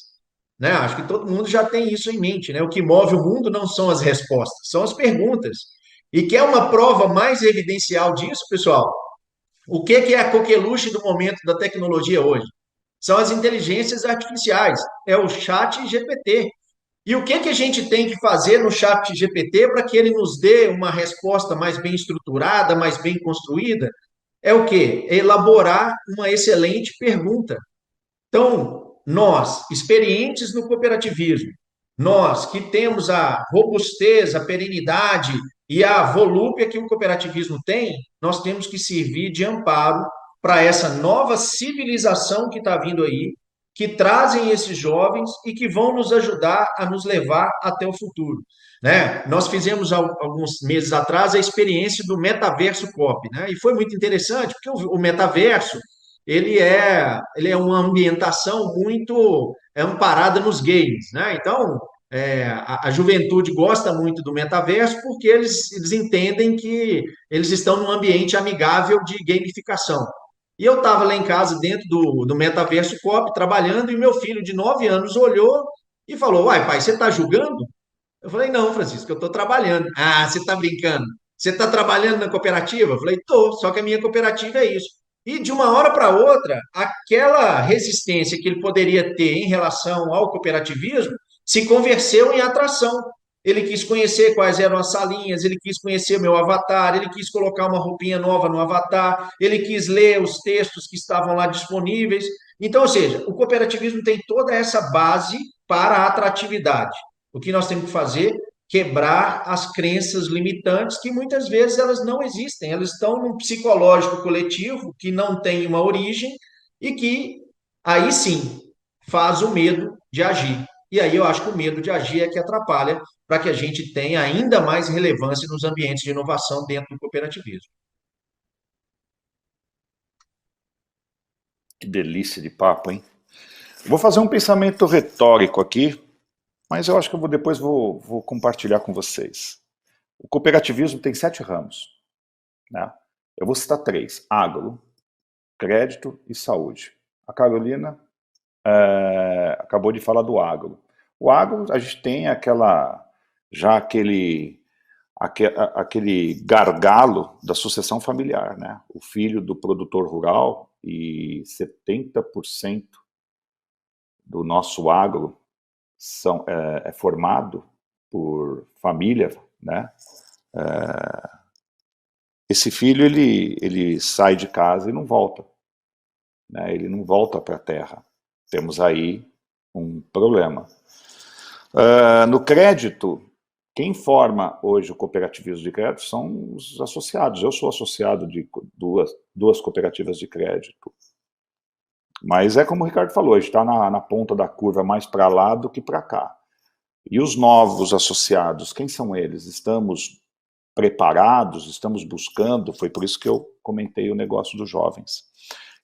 Né? Acho que todo mundo já tem isso em mente, né? O que move o mundo não são as respostas, são as perguntas. E quer uma prova mais evidencial disso, pessoal? O que é a coqueluche do momento da tecnologia hoje? São as inteligências artificiais, é o chat GPT. E o que a gente tem que fazer no chat GPT para que ele nos dê uma resposta mais bem estruturada, mais bem construída? É o quê? É elaborar uma excelente pergunta. Então, nós, experientes no cooperativismo, nós que temos a robustez, a perenidade e a volúpia que o cooperativismo tem, nós temos que servir de amparo para essa nova civilização que está vindo aí, que trazem esses jovens e que vão nos ajudar a nos levar até o futuro. Né? Nós fizemos alguns meses atrás a experiência do Metaverso Cop, né? E foi muito interessante, porque o metaverso ele é uma ambientação muito amparada nos games, né? Então, a juventude gosta muito do metaverso porque eles entendem que eles estão num ambiente amigável de gamificação. E eu estava lá em casa, dentro do Metaverso Cop, trabalhando, e meu filho de 9 anos olhou e falou, uai, pai, você está jogando? Eu falei, não, Francisco, eu estou trabalhando. Ah, você está brincando? Você está trabalhando na cooperativa? Eu falei, estou, só que a minha cooperativa é isso. E de uma hora para outra, aquela resistência que ele poderia ter em relação ao cooperativismo se converteu em atração. Ele quis conhecer quais eram as salinhas, ele quis conhecer o meu avatar, ele quis colocar uma roupinha nova no avatar, ele quis ler os textos que estavam lá disponíveis. Então, ou seja, o cooperativismo tem toda essa base para a atratividade. O que nós temos que fazer? Quebrar as crenças limitantes que muitas vezes elas não existem, elas estão num psicológico coletivo que não tem uma origem e que aí sim faz o medo de agir. E aí eu acho que o medo de agir é que atrapalha para que a gente tenha ainda mais relevância nos ambientes de inovação dentro do cooperativismo. Que delícia de papo, hein? Vou fazer um pensamento retórico aqui, mas eu acho que depois vou compartilhar com vocês. O cooperativismo tem 7 ramos, né? Eu vou citar 3: agro, crédito e saúde. A Carolina acabou de falar do agro. O agro, a gente tem aquele gargalo da sucessão familiar, né? O filho do produtor rural, e 70% do nosso agro é formado por família, né? Esse filho, ele sai de casa e não volta, né? Ele não volta para a terra. Temos aí um problema. No crédito, quem forma hoje o cooperativismo de crédito são os associados. Eu sou associado de duas cooperativas de crédito. Mas é como o Ricardo falou, a gente está na ponta da curva mais para lá do que para cá. E os novos associados, quem são eles? Estamos preparados, estamos buscando, foi por isso que eu comentei o negócio dos jovens.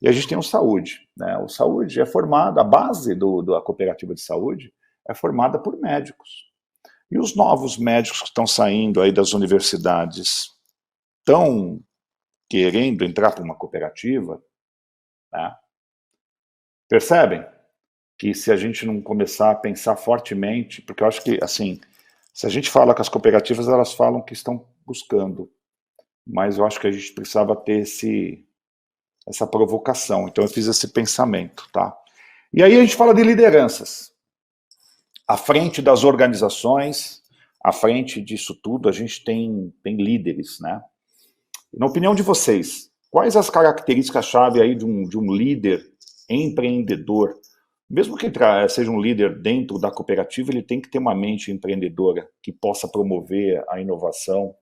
E a gente tem o saúde, né? O saúde é formado, a base da cooperativa de saúde é formada por médicos. E os novos médicos que estão saindo aí das universidades estão querendo entrar para uma cooperativa, né? Percebem que se a gente não começar a pensar fortemente, porque eu acho que, assim, se a gente fala com as cooperativas, elas falam que estão buscando, mas eu acho que a gente precisava ter essa provocação. Então eu fiz esse pensamento, tá? E aí a gente fala de lideranças. À frente das organizações, à frente disso tudo, a gente tem líderes, né? Na opinião de vocês, quais as características-chave aí de um líder empreendedor? Mesmo que seja um líder dentro da cooperativa, ele tem que ter uma mente empreendedora que possa promover a inovação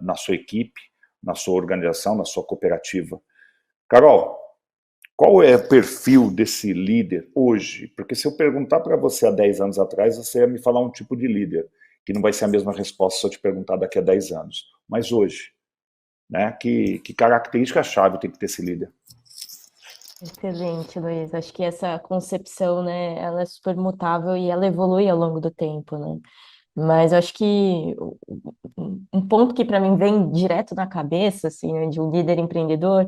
na sua equipe, na sua organização, na sua cooperativa. Carol, qual é o perfil desse líder hoje? Porque se eu perguntar para você há 10 anos atrás, você ia me falar um tipo de líder, que não vai ser a mesma resposta se eu te perguntar daqui a 10 anos. Mas hoje, né, que característica-chave tem que ter esse líder? Excelente, Luiz. Acho que essa concepção, né, ela é super mutável e ela evolui ao longo do tempo, né? Mas eu acho que um ponto que para mim vem direto na cabeça, assim, né, de um líder empreendedor,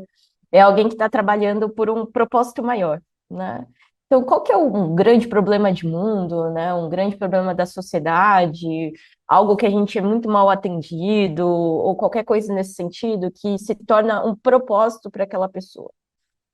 é alguém que está trabalhando por um propósito maior, né? Então, qual que é um grande problema de mundo, né? Um grande problema da sociedade, algo que a gente é muito mal atendido, ou qualquer coisa nesse sentido, que se torna um propósito para aquela pessoa,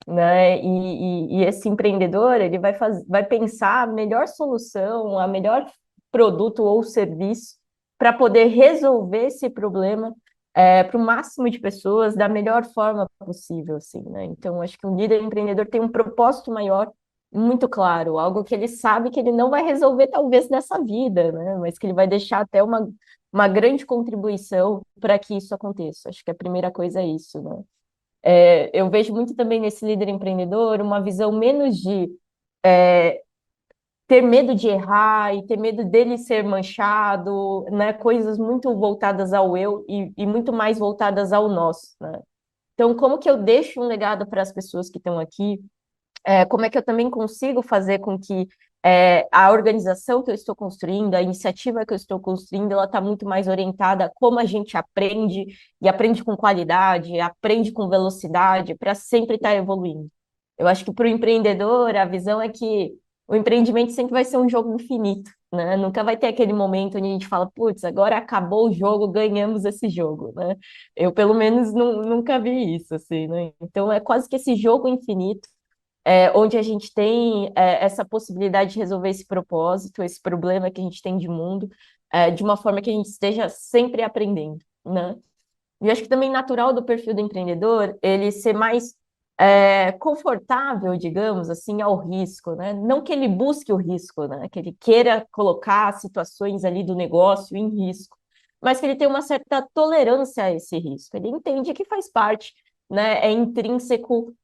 né? E esse empreendedor, ele vai pensar a melhor solução, a melhor produto ou serviço para poder resolver esse problema para o máximo de pessoas da melhor forma possível, assim, né? Então, acho que um líder empreendedor tem um propósito maior muito claro, algo que ele sabe que ele não vai resolver talvez nessa vida, né? Mas que ele vai deixar até uma grande contribuição para que isso aconteça. Acho que a primeira coisa é isso, né? Eu vejo muito também nesse líder empreendedor uma visão menos de ter medo de errar e ter medo dele ser manchado, né? Coisas muito voltadas ao eu e muito mais voltadas ao nós, né? Então, como que eu deixo um legado para as pessoas que estão aqui? Como é que eu também consigo fazer com que a organização que eu estou construindo, a iniciativa que eu estou construindo, ela está muito mais orientada a como a gente aprende, e aprende com qualidade, aprende com velocidade, para sempre estar evoluindo. Eu acho que para o empreendedor, a visão é que o empreendimento sempre vai ser um jogo infinito, né? Nunca vai ter aquele momento onde a gente fala, putz, agora acabou o jogo, ganhamos esse jogo, né? Eu, pelo menos, nunca vi isso, assim, né? Então, é quase que esse jogo infinito onde a gente tem essa possibilidade de resolver esse propósito, esse problema que a gente tem de mundo, de uma forma que a gente esteja sempre aprendendo, né? E eu acho que também natural do perfil do empreendedor ele ser mais confortável, digamos assim, ao risco, né? Não que ele busque o risco, né? Que ele queira colocar situações ali do negócio em risco, mas que ele tem uma certa tolerância a esse risco. Ele entende que faz parte, né? É intrínseco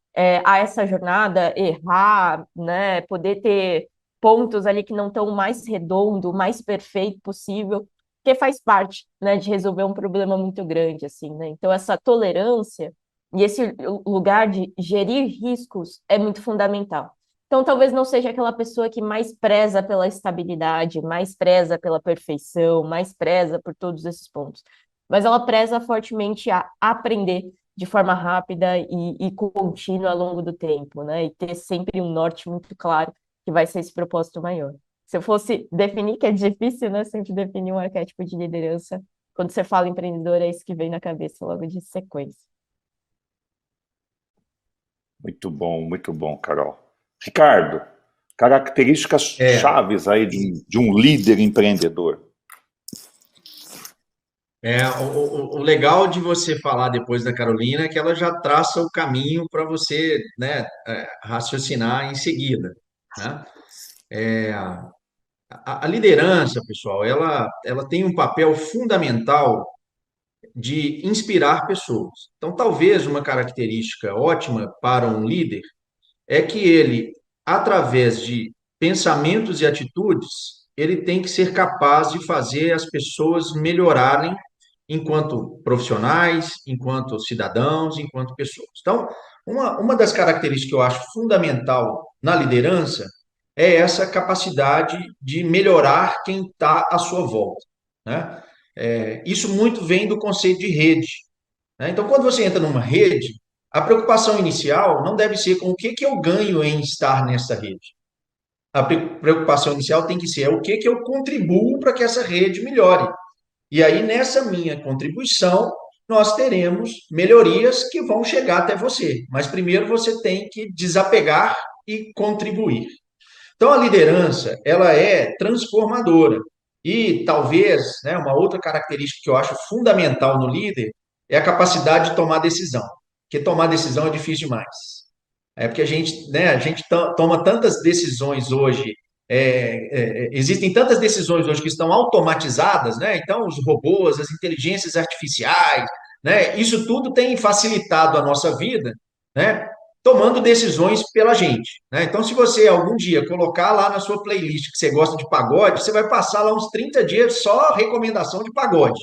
a essa jornada, errar, né? Poder ter pontos ali que não estão mais redondo, mais perfeito possível, que faz parte, né, de resolver um problema muito grande, assim, né? Então, essa tolerância e esse lugar de gerir riscos é muito fundamental. Então, talvez não seja aquela pessoa que mais preza pela estabilidade, mais preza pela perfeição, mais preza por todos esses pontos, mas ela preza fortemente a aprender de forma rápida e contínua ao longo do tempo, né? E ter sempre um norte muito claro que vai ser esse propósito maior. Se eu fosse definir, que é difícil, né? Sempre definir um arquétipo de liderança. Quando você fala empreendedor, é isso que vem na cabeça logo de sequência. Muito bom, Carol. Ricardo, características É, chaves aí de um líder empreendedor. o legal de você falar depois da Carolina é que ela já traça o caminho para você, né, raciocinar em seguida, né? A liderança, pessoal, ela tem um papel fundamental de inspirar pessoas. Então, talvez uma característica ótima para um líder é que ele, através de pensamentos e atitudes, ele tem que ser capaz de fazer as pessoas melhorarem enquanto profissionais, enquanto cidadãos, enquanto pessoas. Então, uma das características que eu acho fundamental na liderança é essa capacidade de melhorar quem está à sua volta, né? Isso muito vem do conceito de rede, né? Então, quando você entra numa rede, a preocupação inicial não deve ser com o que eu ganho em estar nessa rede. A preocupação inicial tem que ser o que eu contribuo para que essa rede melhore. E aí, nessa minha contribuição, nós teremos melhorias que vão chegar até você. Mas primeiro você tem que desapegar e contribuir. Então, a liderança, ela é transformadora. E talvez, né, uma outra característica que eu acho fundamental no líder é a capacidade de tomar decisão. Porque tomar decisão é difícil demais. Porque a gente toma tantas decisões hoje, existem tantas decisões hoje que estão automatizadas, né? Então, os robôs, as inteligências artificiais, né? Isso tudo tem facilitado a nossa vida, né? Tomando decisões pela gente, né? Então, se você algum dia colocar lá na sua playlist que você gosta de pagode, você vai passar lá uns 30 dias só recomendação de pagode,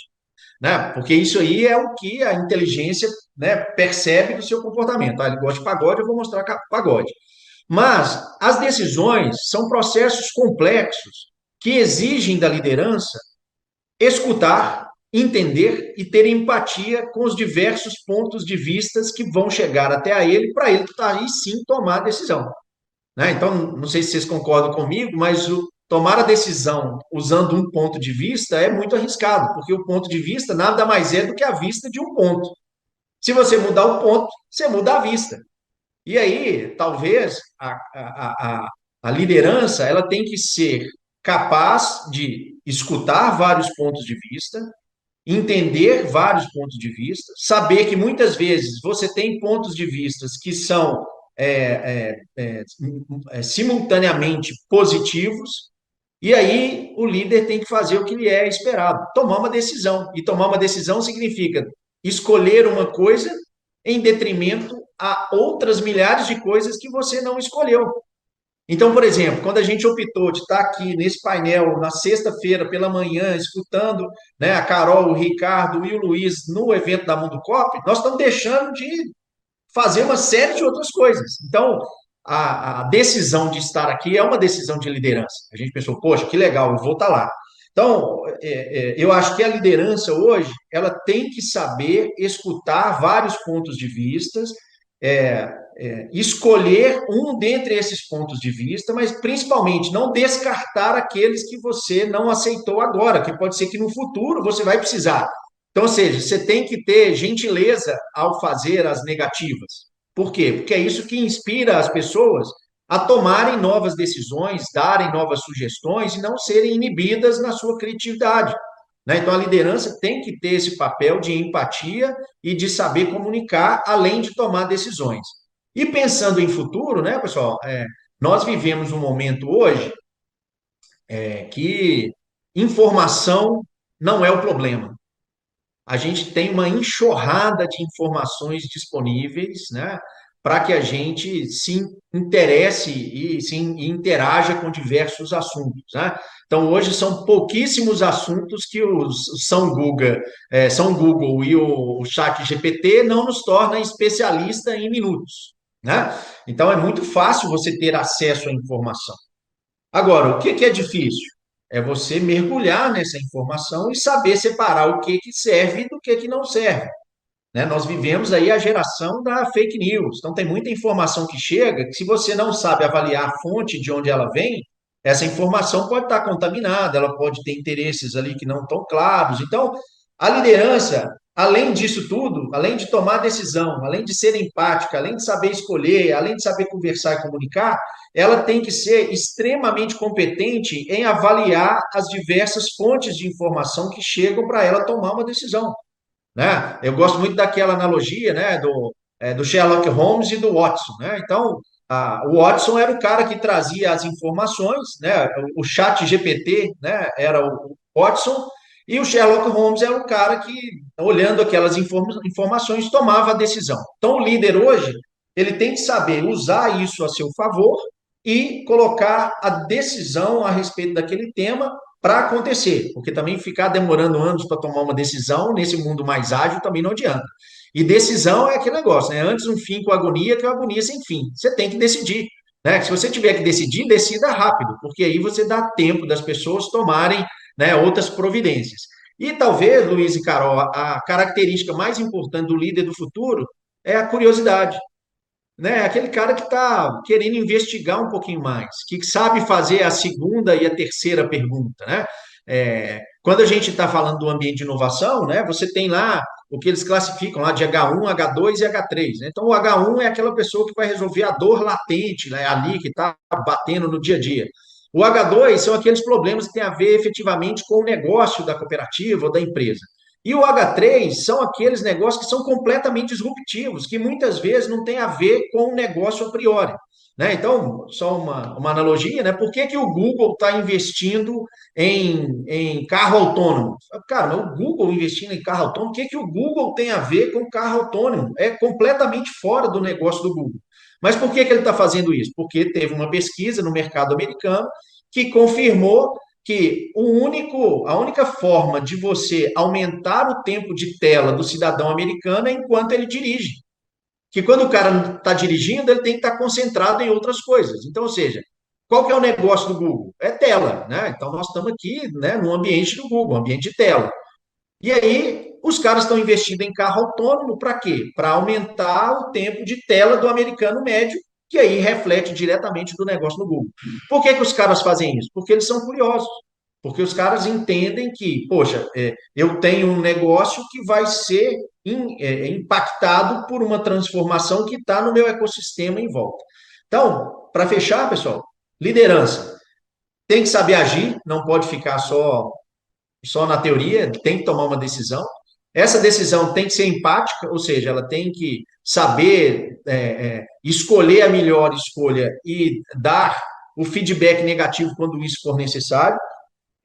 né? Porque isso aí é o que a inteligência, né, percebe do seu comportamento. Ele gosta de pagode, eu vou mostrar pagode. Mas as decisões são processos complexos que exigem da liderança escutar, entender e ter empatia com os diversos pontos de vistas que vão chegar até a ele, para ele aí sim tomar a decisão, né? Então, não sei se vocês concordam comigo, mas tomar a decisão usando um ponto de vista é muito arriscado, porque o ponto de vista nada mais é do que a vista de um ponto. Se você mudar o ponto, você muda a vista. E aí, talvez, a liderança ela tem que ser capaz de escutar vários pontos de vista, entender vários pontos de vista, saber que muitas vezes você tem pontos de vista que são simultaneamente positivos, e aí o líder tem que fazer o que lhe é esperado, tomar uma decisão. E tomar uma decisão significa escolher uma coisa em detrimento a outras milhares de coisas que você não escolheu. Então, por exemplo, quando a gente optou de estar aqui nesse painel na sexta-feira pela manhã, escutando, né, a Carol, o Ricardo e o Luiz no evento da Mundo Cop, nós estamos deixando de fazer uma série de outras coisas. Então, a decisão de estar aqui é uma decisão de liderança. A gente pensou, poxa, que legal, eu vou estar lá. Então, eu acho que a liderança hoje, ela tem que saber escutar vários pontos de vistas, escolher um dentre esses pontos de vista, mas principalmente não descartar aqueles que você não aceitou agora, que pode ser que no futuro você vai precisar. Então, ou seja, você tem que ter gentileza ao fazer as negativas. Por quê? Porque é isso que inspira as pessoas a tomarem novas decisões, darem novas sugestões e não serem inibidas na sua criatividade, né? Então, a liderança tem que ter esse papel de empatia e de saber comunicar, além de tomar decisões. E pensando em futuro, né, pessoal, nós vivemos um momento hoje que informação não é o problema. A gente tem uma enxurrada de informações disponíveis, né, para que a gente se interesse e se interaja com diversos assuntos, né? Então, hoje são pouquíssimos assuntos que o São Google e o Chat GPT não nos tornam especialista em minutos, né? Então, é muito fácil você ter acesso à informação. Agora, o que é difícil? É você mergulhar nessa informação e saber separar o que serve do que não serve, né? Nós vivemos aí a geração da fake news. Então, tem muita informação que chega que, se você não sabe avaliar a fonte de onde ela vem, essa informação pode estar contaminada, ela pode ter interesses ali que não estão claros. Então, a liderança, além disso tudo, além de tomar decisão, além de ser empática, além de saber escolher, além de saber conversar e comunicar, ela tem que ser extremamente competente em avaliar as diversas fontes de informação que chegam para ela tomar uma decisão, né? Eu gosto muito daquela analogia, né, do Sherlock Holmes e do Watson, né? Então, o Watson era o cara que trazia as informações, né? O chat GPT, né, era o Watson, e o Sherlock Holmes era o cara que, olhando aquelas informações, tomava a decisão. Então, o líder hoje, ele tem que saber usar isso a seu favor e colocar a decisão a respeito daquele tema para acontecer, porque também ficar demorando anos para tomar uma decisão nesse mundo mais ágil também não adianta. E decisão é aquele negócio, né? Antes um fim com agonia que uma agonia sem fim. Você tem que decidir, né? Se você tiver que decidir, decida rápido, porque aí você dá tempo das pessoas tomarem, né, outras providências. E talvez, Luiz e Carol, a característica mais importante do líder do futuro é a curiosidade, né? Aquele cara que está querendo investigar um pouquinho mais, que sabe fazer a segunda e a terceira pergunta, né? Quando a gente está falando do ambiente de inovação, né? Você tem lá o que eles classificam lá de H1, H2 e H3, né? Então, o H1 é aquela pessoa que vai resolver a dor latente, né, ali que está batendo no dia a dia. O H2 são aqueles problemas que têm a ver efetivamente com o negócio da cooperativa ou da empresa. E o H3 são aqueles negócios que são completamente disruptivos, que muitas vezes não tem a ver com o negócio a priori. Né? Então, só uma analogia, né? Por que, que o Google está investindo em carro autônomo? Cara, o Google investindo em carro autônomo, o que, que o Google tem a ver com carro autônomo? É completamente fora do negócio do Google. Mas por que, que ele está fazendo isso? Porque teve uma pesquisa no mercado americano que confirmou que a única forma de você aumentar o tempo de tela do cidadão americano é enquanto ele dirige. Que quando o cara está dirigindo, ele tem que estar concentrado em outras coisas. Então, ou seja, qual que é o negócio do Google? É tela, né? Então, nós estamos aqui, né, no ambiente do Google, ambiente de tela. E aí, os caras estão investindo em carro autônomo para quê? Para aumentar o tempo de tela do americano médio, que aí reflete diretamente do negócio no Google. Por que, que os caras fazem isso? Porque eles são curiosos. Porque os caras entendem que, poxa, eu tenho um negócio que vai ser impactado por uma transformação que está no meu ecossistema em volta. Então, para fechar, pessoal, liderança. Tem que saber agir, não pode ficar só na teoria, tem que tomar uma decisão. Essa decisão tem que ser empática, ou seja, ela tem que saber escolher a melhor escolha e dar o feedback negativo quando isso for necessário.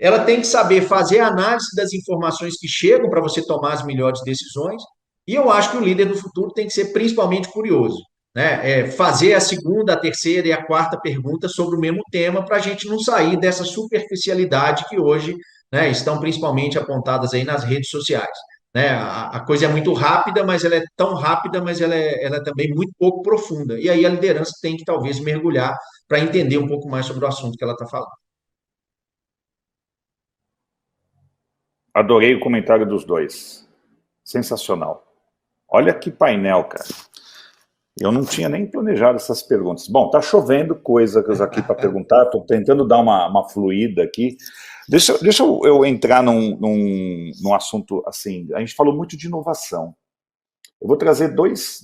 Ela tem que saber fazer a análise das informações que chegam para você tomar as melhores decisões. E eu acho que o líder do futuro tem que ser principalmente curioso, né? Fazer a segunda, a terceira e a quarta pergunta sobre o mesmo tema para a gente não sair dessa superficialidade que hoje, né, estão principalmente apontadas aí nas redes sociais. Né? A coisa é muito rápida, mas ela é tão rápida, mas ela é também muito pouco profunda. E aí a liderança tem que talvez mergulhar para entender um pouco mais sobre o assunto que ela está falando. Adorei o comentário dos dois. Sensacional. Olha que painel, cara. Eu não tinha nem planejado essas perguntas. Bom, tá chovendo coisas aqui para perguntar, estou tentando dar uma fluída aqui. Deixa eu entrar num assunto assim. A gente falou muito de inovação. Eu vou trazer dois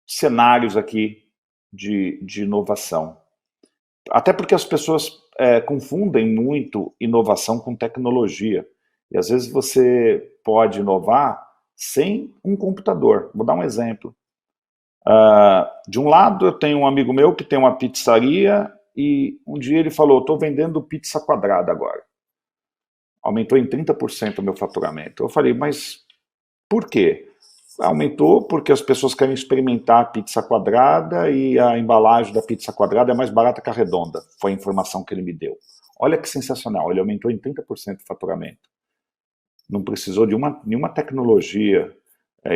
cenários aqui de inovação. Até porque as pessoas confundem muito inovação com tecnologia. E às vezes você pode inovar sem um computador. Vou dar um exemplo. De um lado, eu tenho um amigo meu que tem uma pizzaria e um dia ele falou, estou vendendo pizza quadrada agora. Aumentou em 30% o meu faturamento. Eu falei, mas por quê? Aumentou porque as pessoas querem experimentar a pizza quadrada e a embalagem da pizza quadrada é mais barata que a redonda. Foi a informação que ele me deu. Olha que sensacional, ele aumentou em 30% o faturamento. Não precisou de nenhuma tecnologia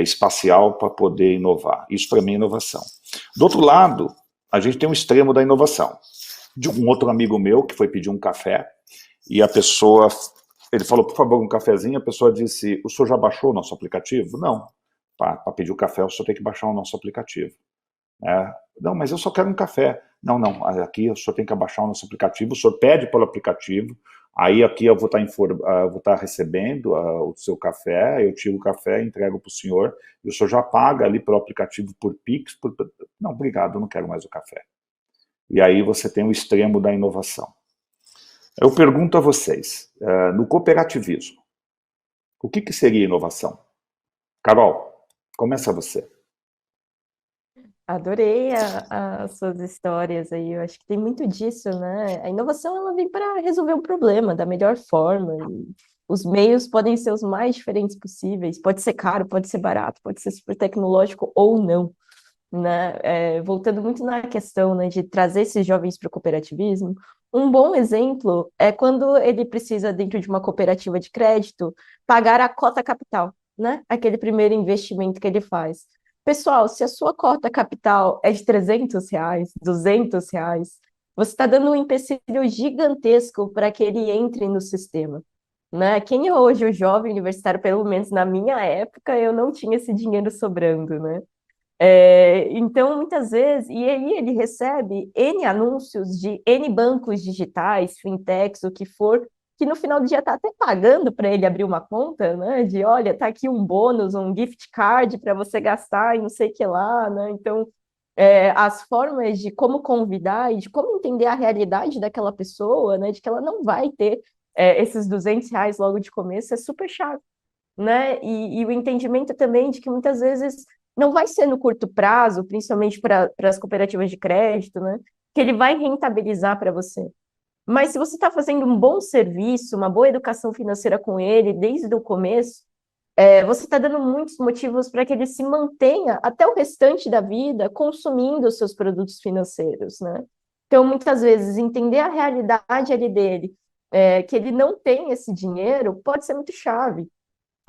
espacial para poder inovar. Isso para mim é inovação. Do outro lado, a gente tem um extremo da inovação. De um outro amigo meu que foi pedir um café e a pessoa, ele falou, por favor, um cafezinho, a pessoa disse, o senhor já baixou o nosso aplicativo? Não. Para pedir o café, o senhor tem que baixar o nosso aplicativo. Não, mas eu só quero um café. Não, aqui o senhor tem que baixar o nosso aplicativo, o senhor pede pelo aplicativo, aí aqui eu vou estar recebendo o seu café, eu tiro o café, entrego para o senhor, e o senhor já paga ali pelo aplicativo por Pix. Não, obrigado, eu não quero mais o café. E aí você tem o extremo da inovação. Eu pergunto a vocês, no cooperativismo, o que seria inovação? Carol, começa você. Adorei as suas histórias aí, eu acho que tem muito disso, né? A inovação, ela vem para resolver um problema da melhor forma, e os meios podem ser os mais diferentes possíveis, pode ser caro, pode ser barato, pode ser super tecnológico ou não, né? Voltando muito na questão, né, de trazer esses jovens para o cooperativismo, um bom exemplo é quando ele precisa, dentro de uma cooperativa de crédito, pagar a cota capital, né? Aquele primeiro investimento que ele faz. Pessoal, se a sua cota capital é de R$ 300, R$ 200, você está dando um empecilho gigantesco para que ele entre no sistema, né? Quem é hoje o jovem universitário, pelo menos na minha época, eu não tinha esse dinheiro sobrando, né? Então, muitas vezes, e aí ele recebe N anúncios de N bancos digitais, fintechs, o que for, que no final do dia está até pagando para ele abrir uma conta, né? De olha, tá aqui um bônus, um gift card para você gastar e não sei o que lá, né? Então, as formas de como convidar e de como entender a realidade daquela pessoa, né? De que ela não vai ter esses R$ 200 logo de começo, é super chato, né? E o entendimento também de que muitas vezes não vai ser no curto prazo, principalmente para as cooperativas de crédito, né? Que ele vai rentabilizar para você. Mas se você está fazendo um bom serviço, uma boa educação financeira com ele desde o começo, você está dando muitos motivos para que ele se mantenha até o restante da vida consumindo os seus produtos financeiros, né? Então, muitas vezes, entender a realidade ali dele, que ele não tem esse dinheiro, pode ser muito chave.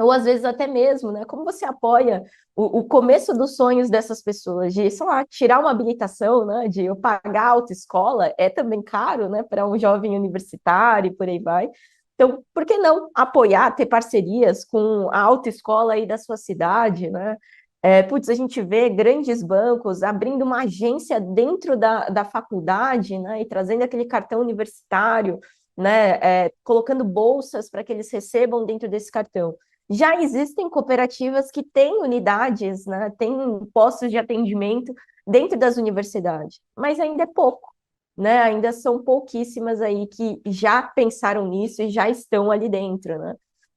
Ou às vezes até mesmo, né? Como você apoia o começo dos sonhos dessas pessoas, de, sei lá, tirar uma habilitação, né? De eu pagar a autoescola, é também caro, né? Para um jovem universitário e por aí vai. Então, por que não apoiar, ter parcerias com a autoescola aí da sua cidade, né? Putz, a gente vê grandes bancos abrindo uma agência dentro da faculdade, né? E trazendo aquele cartão universitário, né? Colocando bolsas para que eles recebam dentro desse cartão. Já existem cooperativas que têm unidades, né, têm postos de atendimento dentro das universidades, mas ainda é pouco, né? Ainda são pouquíssimas aí que já pensaram nisso e já estão ali dentro, né?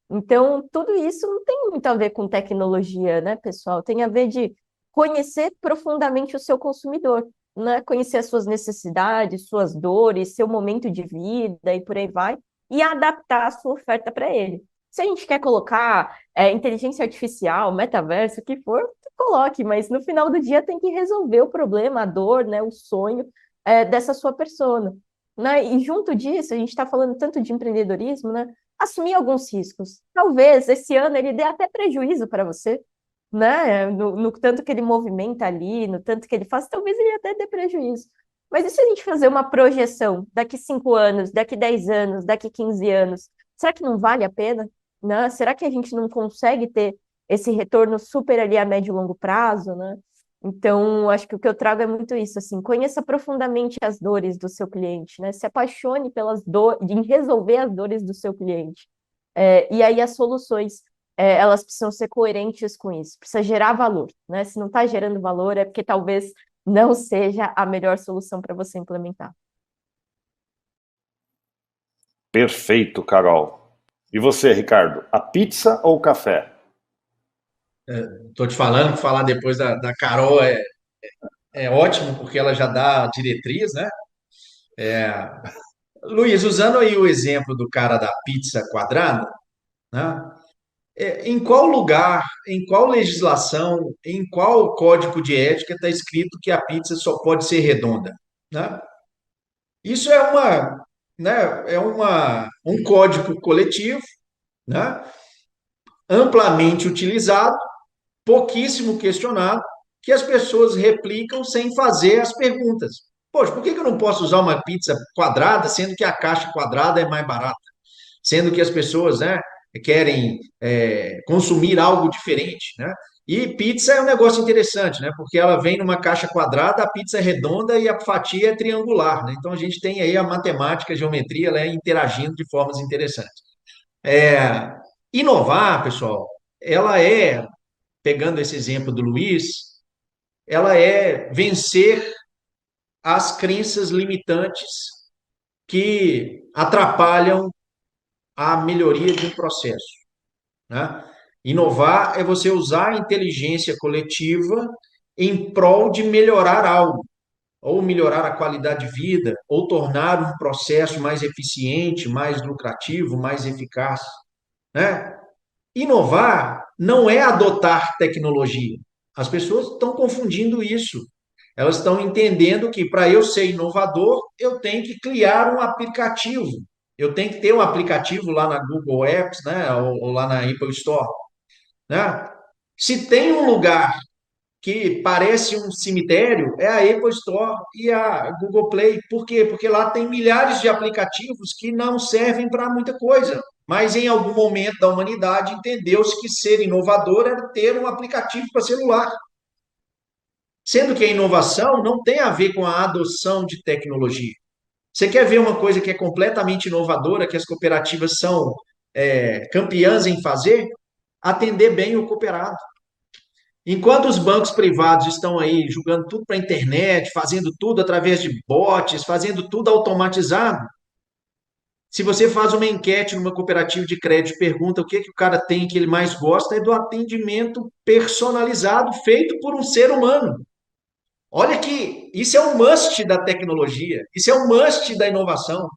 Então, tudo isso não tem muito a ver com tecnologia, né, pessoal? Tem a ver de conhecer profundamente o seu consumidor, né? Conhecer as suas necessidades, suas dores, seu momento de vida e por aí vai, e adaptar a sua oferta para ele. Se a gente quer colocar inteligência artificial, metaverso, o que for, coloque, mas no final do dia tem que resolver o problema, a dor, né, o sonho dessa sua persona, né? E junto disso, a gente está falando tanto de empreendedorismo, né? Assumir alguns riscos. Talvez esse ano ele dê até prejuízo para você, né? No tanto que ele movimenta ali, no tanto que ele faz, talvez ele até dê prejuízo. Mas e se a gente fazer uma projeção daqui 5 anos, daqui 10 anos, daqui 15 anos? Será que não vale a pena? Né? Será que a gente não consegue ter esse retorno super ali a médio e longo prazo, né? Então, acho que o que eu trago é muito isso, assim, conheça profundamente as dores do seu cliente, né? Se apaixone pelas dores, em resolver as dores do seu cliente. E aí as soluções, elas precisam ser coerentes com isso, precisa gerar valor, né? Se não está gerando valor, é porque talvez não seja a melhor solução para você implementar. Perfeito, Carol. E você, Ricardo, a pizza ou o café? Estou te falando, falar depois da Carol é ótimo, porque ela já dá diretriz, né? Luiz, usando aí o exemplo do cara da pizza quadrada, né? Em qual lugar, em qual legislação, em qual código de ética está escrito que a pizza só pode ser redonda, né? Isso um código coletivo, né? Amplamente utilizado, pouquíssimo questionado, que as pessoas replicam sem fazer as perguntas. Poxa, por que eu não posso usar uma pizza quadrada, sendo que a caixa quadrada é mais barata? Sendo que as pessoas, né, querem consumir algo diferente, né? E pizza é um negócio interessante, né? Porque ela vem numa caixa quadrada, a pizza é redonda e a fatia é triangular, né? Então a gente tem aí a matemática, a geometria, ela interagindo de formas interessantes. É, inovar, pessoal, ela pegando esse exemplo do Luiz, ela é vencer as crenças limitantes que atrapalham a melhoria de um processo, né? Inovar é você usar a inteligência coletiva em prol de melhorar algo, ou melhorar a qualidade de vida, ou tornar um processo mais eficiente, mais lucrativo, mais eficaz, né? Inovar não é adotar tecnologia. As pessoas estão confundindo isso. Elas estão entendendo que para eu ser inovador, eu tenho que criar um aplicativo. Eu tenho que ter um aplicativo lá na Google Apps, né, ou lá na Apple Store, né? Se tem um lugar que parece um cemitério, é a Apple Store e a Google Play. Por quê? Porque lá tem milhares de aplicativos que não servem para muita coisa. Mas em algum momento da humanidade entendeu-se que ser inovador era ter um aplicativo para celular. Sendo que a inovação não tem a ver com a adoção de tecnologia. Você quer ver uma coisa que é completamente inovadora, que as cooperativas são campeãs em fazer? Atender bem o cooperado. Enquanto os bancos privados estão aí jogando tudo para a internet, fazendo tudo através de bots, fazendo tudo automatizado, se você faz uma enquete numa cooperativa de crédito, pergunta o que o cara tem que ele mais gosta, é do atendimento personalizado feito por um ser humano. Olha que isso é um must da tecnologia, isso é um must da inovação,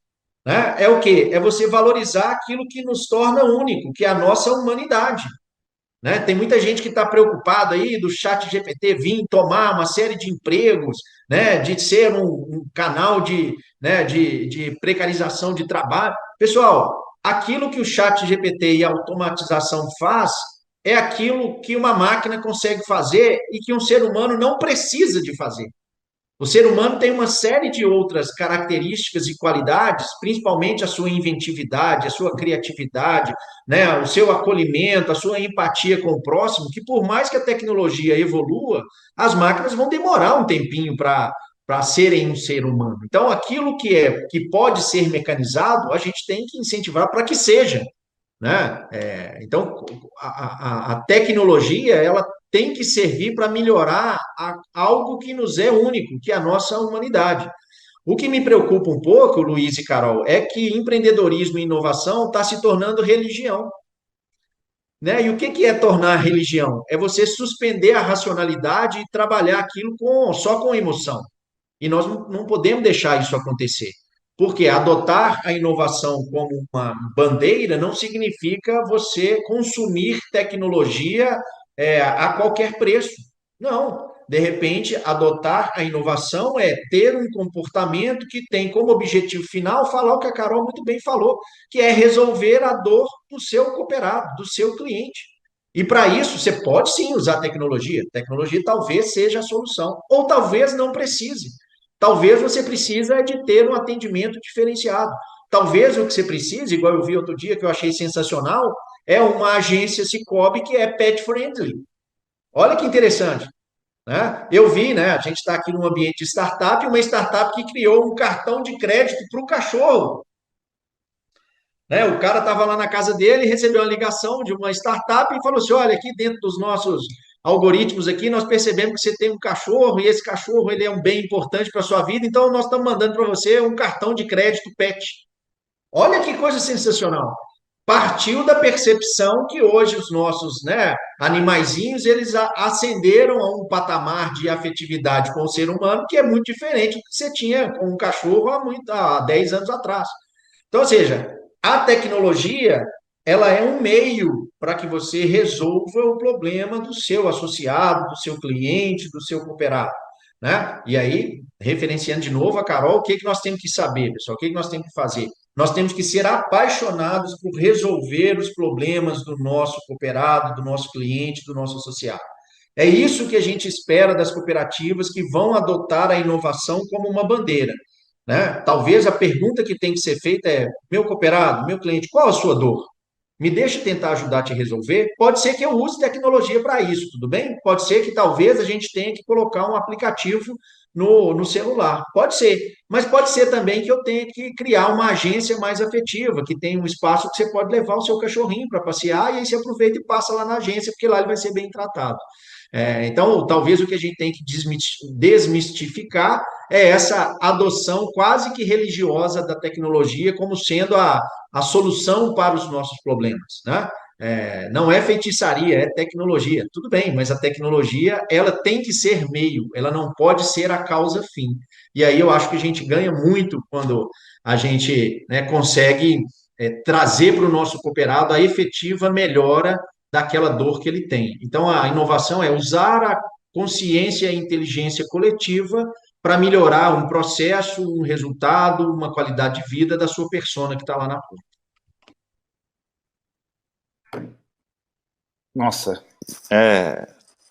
né? É o quê? É você valorizar aquilo que nos torna único, que é a nossa humanidade, né? Tem muita gente que está preocupada aí do chat GPT vir tomar uma série de empregos, né? De ser um canal de precarização de trabalho. Pessoal, aquilo que o chat GPT e a automatização faz é aquilo que uma máquina consegue fazer e que um ser humano não precisa de fazer. O ser humano tem uma série de outras características e qualidades, principalmente a sua inventividade, a sua criatividade, né, o seu acolhimento, a sua empatia com o próximo, que por mais que a tecnologia evolua, as máquinas vão demorar um tempinho para serem um ser humano. Então, aquilo que pode ser mecanizado, a gente tem que incentivar para que seja, né? Então, a tecnologia, ela tem que servir para melhorar algo que nos é único, que é a nossa humanidade. O que me preocupa um pouco, Luiz e Carol, é que empreendedorismo e inovação está se tornando religião, né? E o que é tornar religião? É você suspender a racionalidade e trabalhar aquilo só com emoção. E nós não podemos deixar isso acontecer. Porque adotar a inovação como uma bandeira não significa você consumir tecnologia a qualquer preço. Não. De repente, adotar a inovação é ter um comportamento que tem como objetivo final falar o que a Carol muito bem falou, que é resolver a dor do seu cooperado, do seu cliente. E para isso, você pode sim usar tecnologia. Tecnologia talvez seja a solução, ou talvez não precise. Talvez você precisa de ter um atendimento diferenciado. Talvez o que você precise, igual eu vi outro dia que eu achei sensacional, é uma agência Cicobi que é pet friendly. Olha que interessante, né? Eu vi, né? A gente está aqui num ambiente de startup, uma startup que criou um cartão de crédito para o cachorro. Né? O cara estava lá na casa dele, recebeu uma ligação de uma startup e falou assim: olha, aqui dentro dos nossos algoritmos aqui, nós percebemos que você tem um cachorro e esse cachorro ele é um bem importante para a sua vida, então nós estamos mandando para você um cartão de crédito PET. Olha que coisa sensacional. Partiu da percepção que hoje os nossos, né, animaizinhos, eles ascenderam a um patamar de afetividade com o ser humano que é muito diferente do que você tinha com um cachorro há 10 anos atrás. Então, ou seja, a tecnologia, ela é um meio para que você resolva o problema do seu associado, do seu cliente, do seu cooperado, né? E aí, referenciando de novo a Carol, o que que nós temos que saber, pessoal? O que que nós temos que fazer? Nós temos que ser apaixonados por resolver os problemas do nosso cooperado, do nosso cliente, do nosso associado. É isso que a gente espera das cooperativas que vão adotar a inovação como uma bandeira, né? Talvez a pergunta que tem que ser feita é: meu cooperado, meu cliente, qual a sua dor? Me deixe tentar ajudar a te resolver. Pode ser que eu use tecnologia para isso, tudo bem? Pode ser que talvez a gente tenha que colocar um aplicativo no celular. Pode ser. Mas pode ser também que eu tenha que criar uma agência mais afetiva, que tem um espaço que você pode levar o seu cachorrinho para passear e aí você aproveita e passa lá na agência, porque lá ele vai ser bem tratado. Então, talvez o que a gente tem que desmistificar é essa adoção quase que religiosa da tecnologia como sendo a solução para os nossos problemas, né? Não é feitiçaria, é tecnologia. Tudo bem, mas a tecnologia, ela tem que ser meio, ela não pode ser a causa fim. E aí eu acho que a gente ganha muito quando a gente, né, consegue trazer para o nosso cooperado a efetiva melhora daquela dor que ele tem. Então, a inovação é usar a consciência e a inteligência coletiva para melhorar um processo, um resultado, uma qualidade de vida da sua persona que está lá na ponta. Nossa, é,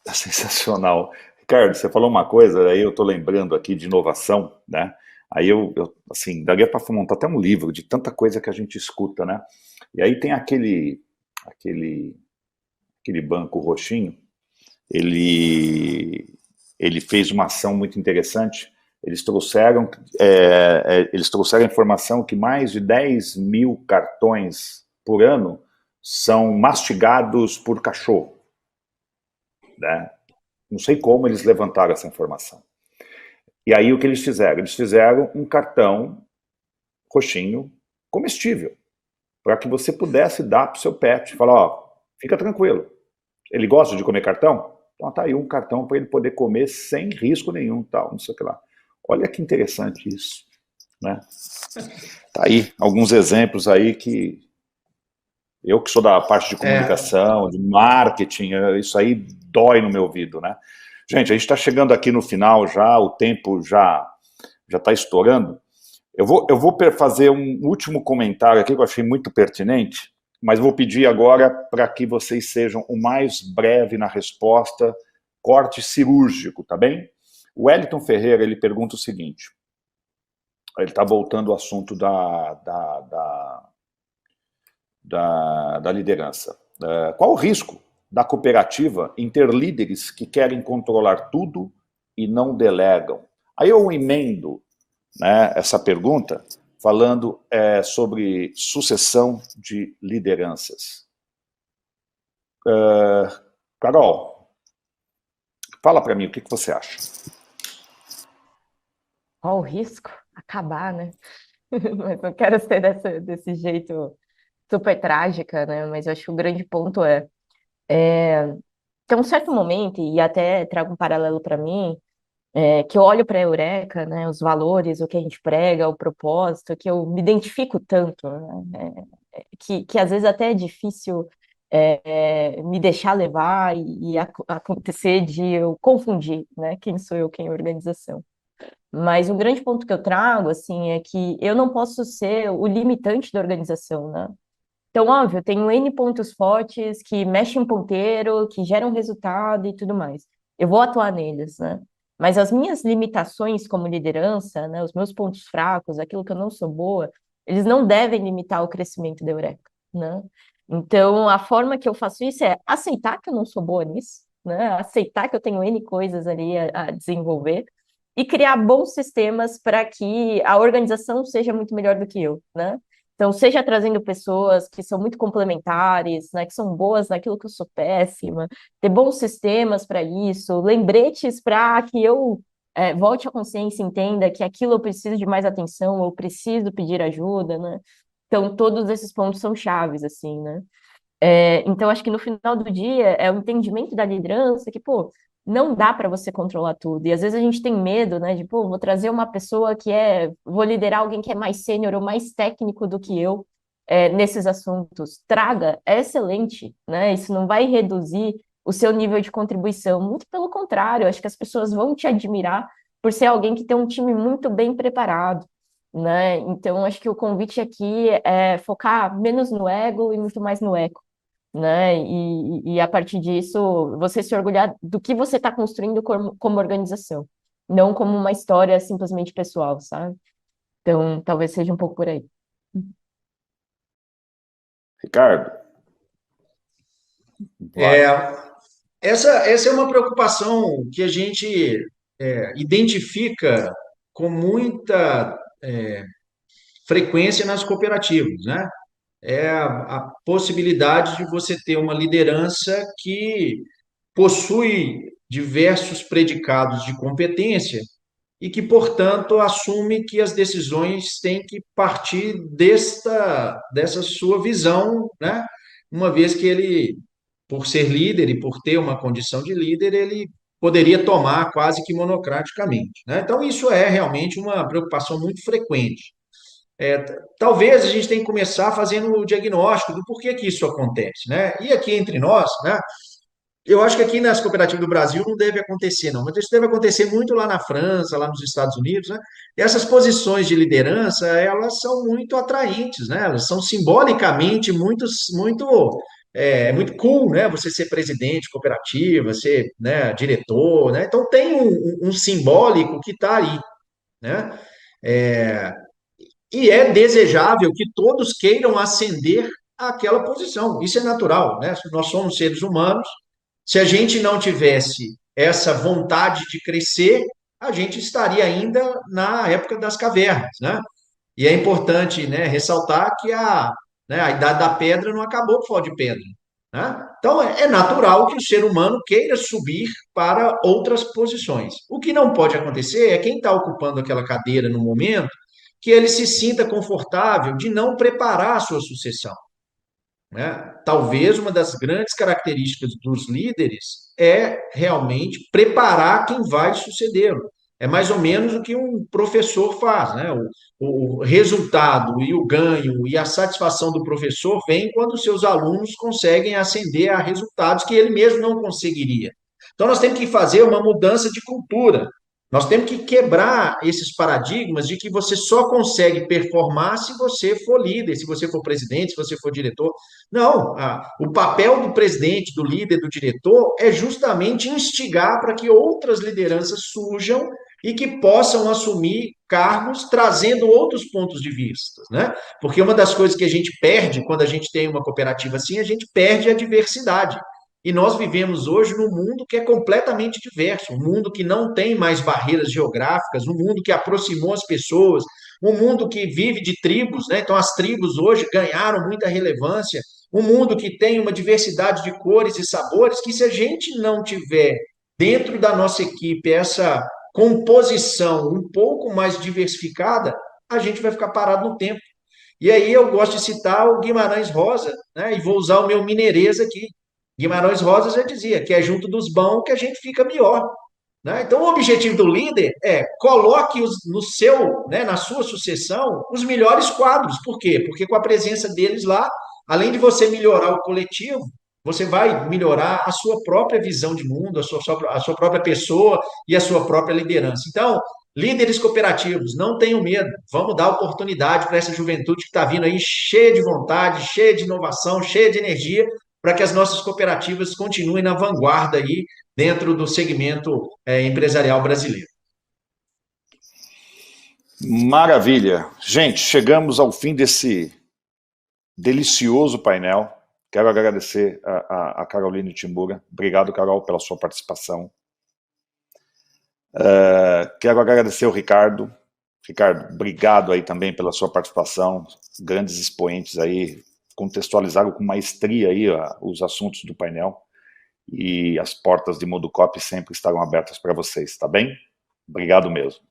é sensacional. Ricardo, você falou uma coisa, aí eu estou lembrando aqui de inovação, né? Aí assim, daria para montar até um livro de tanta coisa que a gente escuta, né? E aí tem aquele, aquele banco roxinho, ele, ele fez uma ação muito interessante. Eles trouxeram a informação que mais de 10 mil cartões por ano são mastigados por cachorro, né? Não sei como eles levantaram essa informação. E aí o que eles fizeram? Eles fizeram um cartão roxinho comestível, para que você pudesse dar para o seu pet, falar, ó, fica tranquilo, ele gosta de comer cartão? Então tá aí um cartão para ele poder comer sem risco nenhum, tal, não sei o que lá. Olha que interessante isso, né? Tá aí alguns exemplos aí que eu que sou da parte de comunicação, de marketing, isso aí dói no meu ouvido, né? Gente, a gente está chegando aqui no final já, o tempo já está estourando. Eu vou fazer um último comentário aqui que eu achei muito pertinente, mas vou pedir agora para que vocês sejam o mais breve na resposta, corte cirúrgico, tá bem? O Wellington Ferreira, ele pergunta o seguinte, ele está voltando ao assunto da liderança. Qual o risco da cooperativa em ter líderes que querem controlar tudo e não delegam? Aí eu emendo, né, essa pergunta falando sobre sucessão de lideranças. Carol, fala para mim o que você acha. Qual o risco? Acabar, né? Mas não quero ser desse jeito super trágica, né? Mas eu acho que o grande ponto tem um certo momento, e até trago um paralelo para mim, que eu olho para a Eureka, né? Os valores, o que a gente prega, o propósito, que eu me identifico tanto, né? Que às vezes até é difícil me deixar levar e acontecer de eu confundir, né? Quem sou eu, quem é a organização. Mas o grande ponto que eu trago, assim, é que eu não posso ser o limitante da organização, né? Então, óbvio, eu tenho N pontos fortes que mexem um ponteiro, que geram resultado e tudo mais. Eu vou atuar neles, né? Mas as minhas limitações como liderança, né, os meus pontos fracos, aquilo que eu não sou boa, eles não devem limitar o crescimento da Eureka, né? Então, a forma que eu faço isso é aceitar que eu não sou boa nisso, né? Aceitar que eu tenho N coisas ali a desenvolver e criar bons sistemas para que a organização seja muito melhor do que eu, né? Então, seja trazendo pessoas que são muito complementares, né, que são boas naquilo que eu sou péssima, ter bons sistemas para isso, lembretes para que eu volte à consciência e entenda que aquilo eu preciso de mais atenção, eu preciso pedir ajuda, né? Então, todos esses pontos são chaves, assim, né? Então, acho que no final do dia é o entendimento da liderança que, pô, não dá para você controlar tudo. E às vezes a gente tem medo, né, de, pô, vou trazer uma pessoa vou liderar alguém que é mais sênior ou mais técnico do que eu nesses assuntos. Traga, é excelente, né? Isso não vai reduzir o seu nível de contribuição. Muito pelo contrário, acho que as pessoas vão te admirar por ser alguém que tem um time muito bem preparado. Né? Então, acho que o convite aqui é focar menos no ego e muito mais no eco, né? E a partir disso, você se orgulhar do que você está construindo como organização, não como uma história simplesmente pessoal, sabe? Então, talvez seja um pouco por aí. Ricardo, vai. Essa é uma preocupação que a gente identifica com muita frequência nas cooperativas, né? É a possibilidade de você ter uma liderança que possui diversos predicados de competência e que, portanto, assume que as decisões têm que partir dessa sua visão, né? Uma vez que ele, por ser líder e por ter uma condição de líder, ele poderia tomar quase que monocraticamente, né? Então, isso é realmente uma preocupação muito frequente. talvez a gente tenha que começar fazendo o diagnóstico do porquê que isso acontece, né? E aqui entre nós, né? Eu acho que aqui nas cooperativas do Brasil não deve acontecer, não, mas isso deve acontecer muito lá na França, lá nos Estados Unidos, né? E essas posições de liderança, elas são muito atraentes, né? Elas são simbolicamente muito cool, né? Você ser presidente de cooperativa, ser, né, diretor, né? Então tem um simbólico que está aí, né? É, e é desejável que todos queiram ascender àquela posição. Isso é natural, né? Nós somos seres humanos. Se a gente não tivesse essa vontade de crescer, a gente estaria ainda na época das cavernas, né? E é importante, né, ressaltar que a idade da pedra não acabou por falta de pedra, né? Então, é natural que o ser humano queira subir para outras posições. O que não pode acontecer é quem está ocupando aquela cadeira no momento que ele se sinta confortável de não preparar a sua sucessão, né? Talvez uma das grandes características dos líderes é realmente preparar quem vai sucedê-lo. É mais ou menos o que um professor faz, né? O resultado e o ganho e a satisfação do professor vem quando os seus alunos conseguem ascender a resultados que ele mesmo não conseguiria. Então, nós temos que fazer uma mudança de cultura. Nós temos que quebrar esses paradigmas de que você só consegue performar se você for líder, se você for presidente, se você for diretor. Não, o papel do presidente, do líder, do diretor é justamente instigar para que outras lideranças surjam e que possam assumir cargos trazendo outros pontos de vista, né? Porque uma das coisas que a gente perde quando a gente tem uma cooperativa assim, a gente perde a diversidade. E nós vivemos hoje num mundo que é completamente diverso, um mundo que não tem mais barreiras geográficas, um mundo que aproximou as pessoas, um mundo que vive de tribos, né? Então as tribos hoje ganharam muita relevância, um mundo que tem uma diversidade de cores e sabores, que se a gente não tiver dentro da nossa equipe essa composição um pouco mais diversificada, a gente vai ficar parado no tempo. E aí eu gosto de citar o Guimarães Rosa, né? E vou usar o meu mineirês aqui. Guimarães Rosa já dizia que é junto dos bons que a gente fica melhor, né? Então, o objetivo do líder é coloque no seu, né, na sua sucessão, os melhores quadros. Por quê? Porque com a presença deles lá, além de você melhorar o coletivo, você vai melhorar a sua própria visão de mundo, a sua própria pessoa e a sua própria liderança. Então, líderes cooperativos, não tenham medo. Vamos dar oportunidade para essa juventude que está vindo aí cheia de vontade, cheia de inovação, cheia de energia, para que as nossas cooperativas continuem na vanguarda aí dentro do segmento empresarial brasileiro. Maravilha. Gente, chegamos ao fim desse delicioso painel. Quero agradecer a Caroline Timura. Obrigado, Carol, pela sua participação. Quero agradecer o Ricardo. Ricardo, obrigado aí também pela sua participação. Grandes expoentes aí, contextualizaram com maestria aí os assuntos do painel. E as portas de Mundocop sempre estarão abertas para vocês, tá bem? Obrigado mesmo.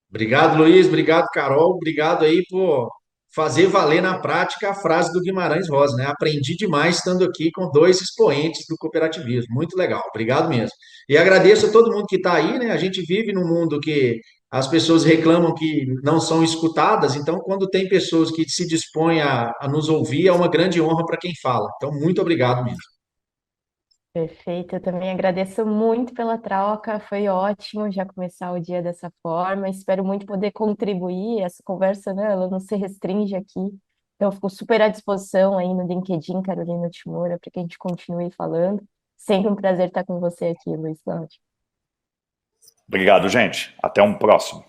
Obrigado, Luiz. Obrigado, Carol. Obrigado aí por fazer valer na prática a frase do Guimarães Rosa, né? Aprendi demais estando aqui com dois expoentes do cooperativismo. Muito legal. Obrigado mesmo. E agradeço a todo mundo que está aí, né? A gente vive num mundo que as pessoas reclamam que não são escutadas, então, quando tem pessoas que se dispõem a nos ouvir, é uma grande honra para quem fala. Então, muito obrigado mesmo. Perfeito, eu também agradeço muito pela troca, foi ótimo já começar o dia dessa forma. Espero muito poder contribuir. Essa conversa, né, ela não se restringe aqui. Então, eu fico super à disposição aí no LinkedIn, Carolina Timura, para que a gente continue falando. Sempre um prazer estar com você aqui, Luiz Cláudio. Obrigado, gente. Até um próximo.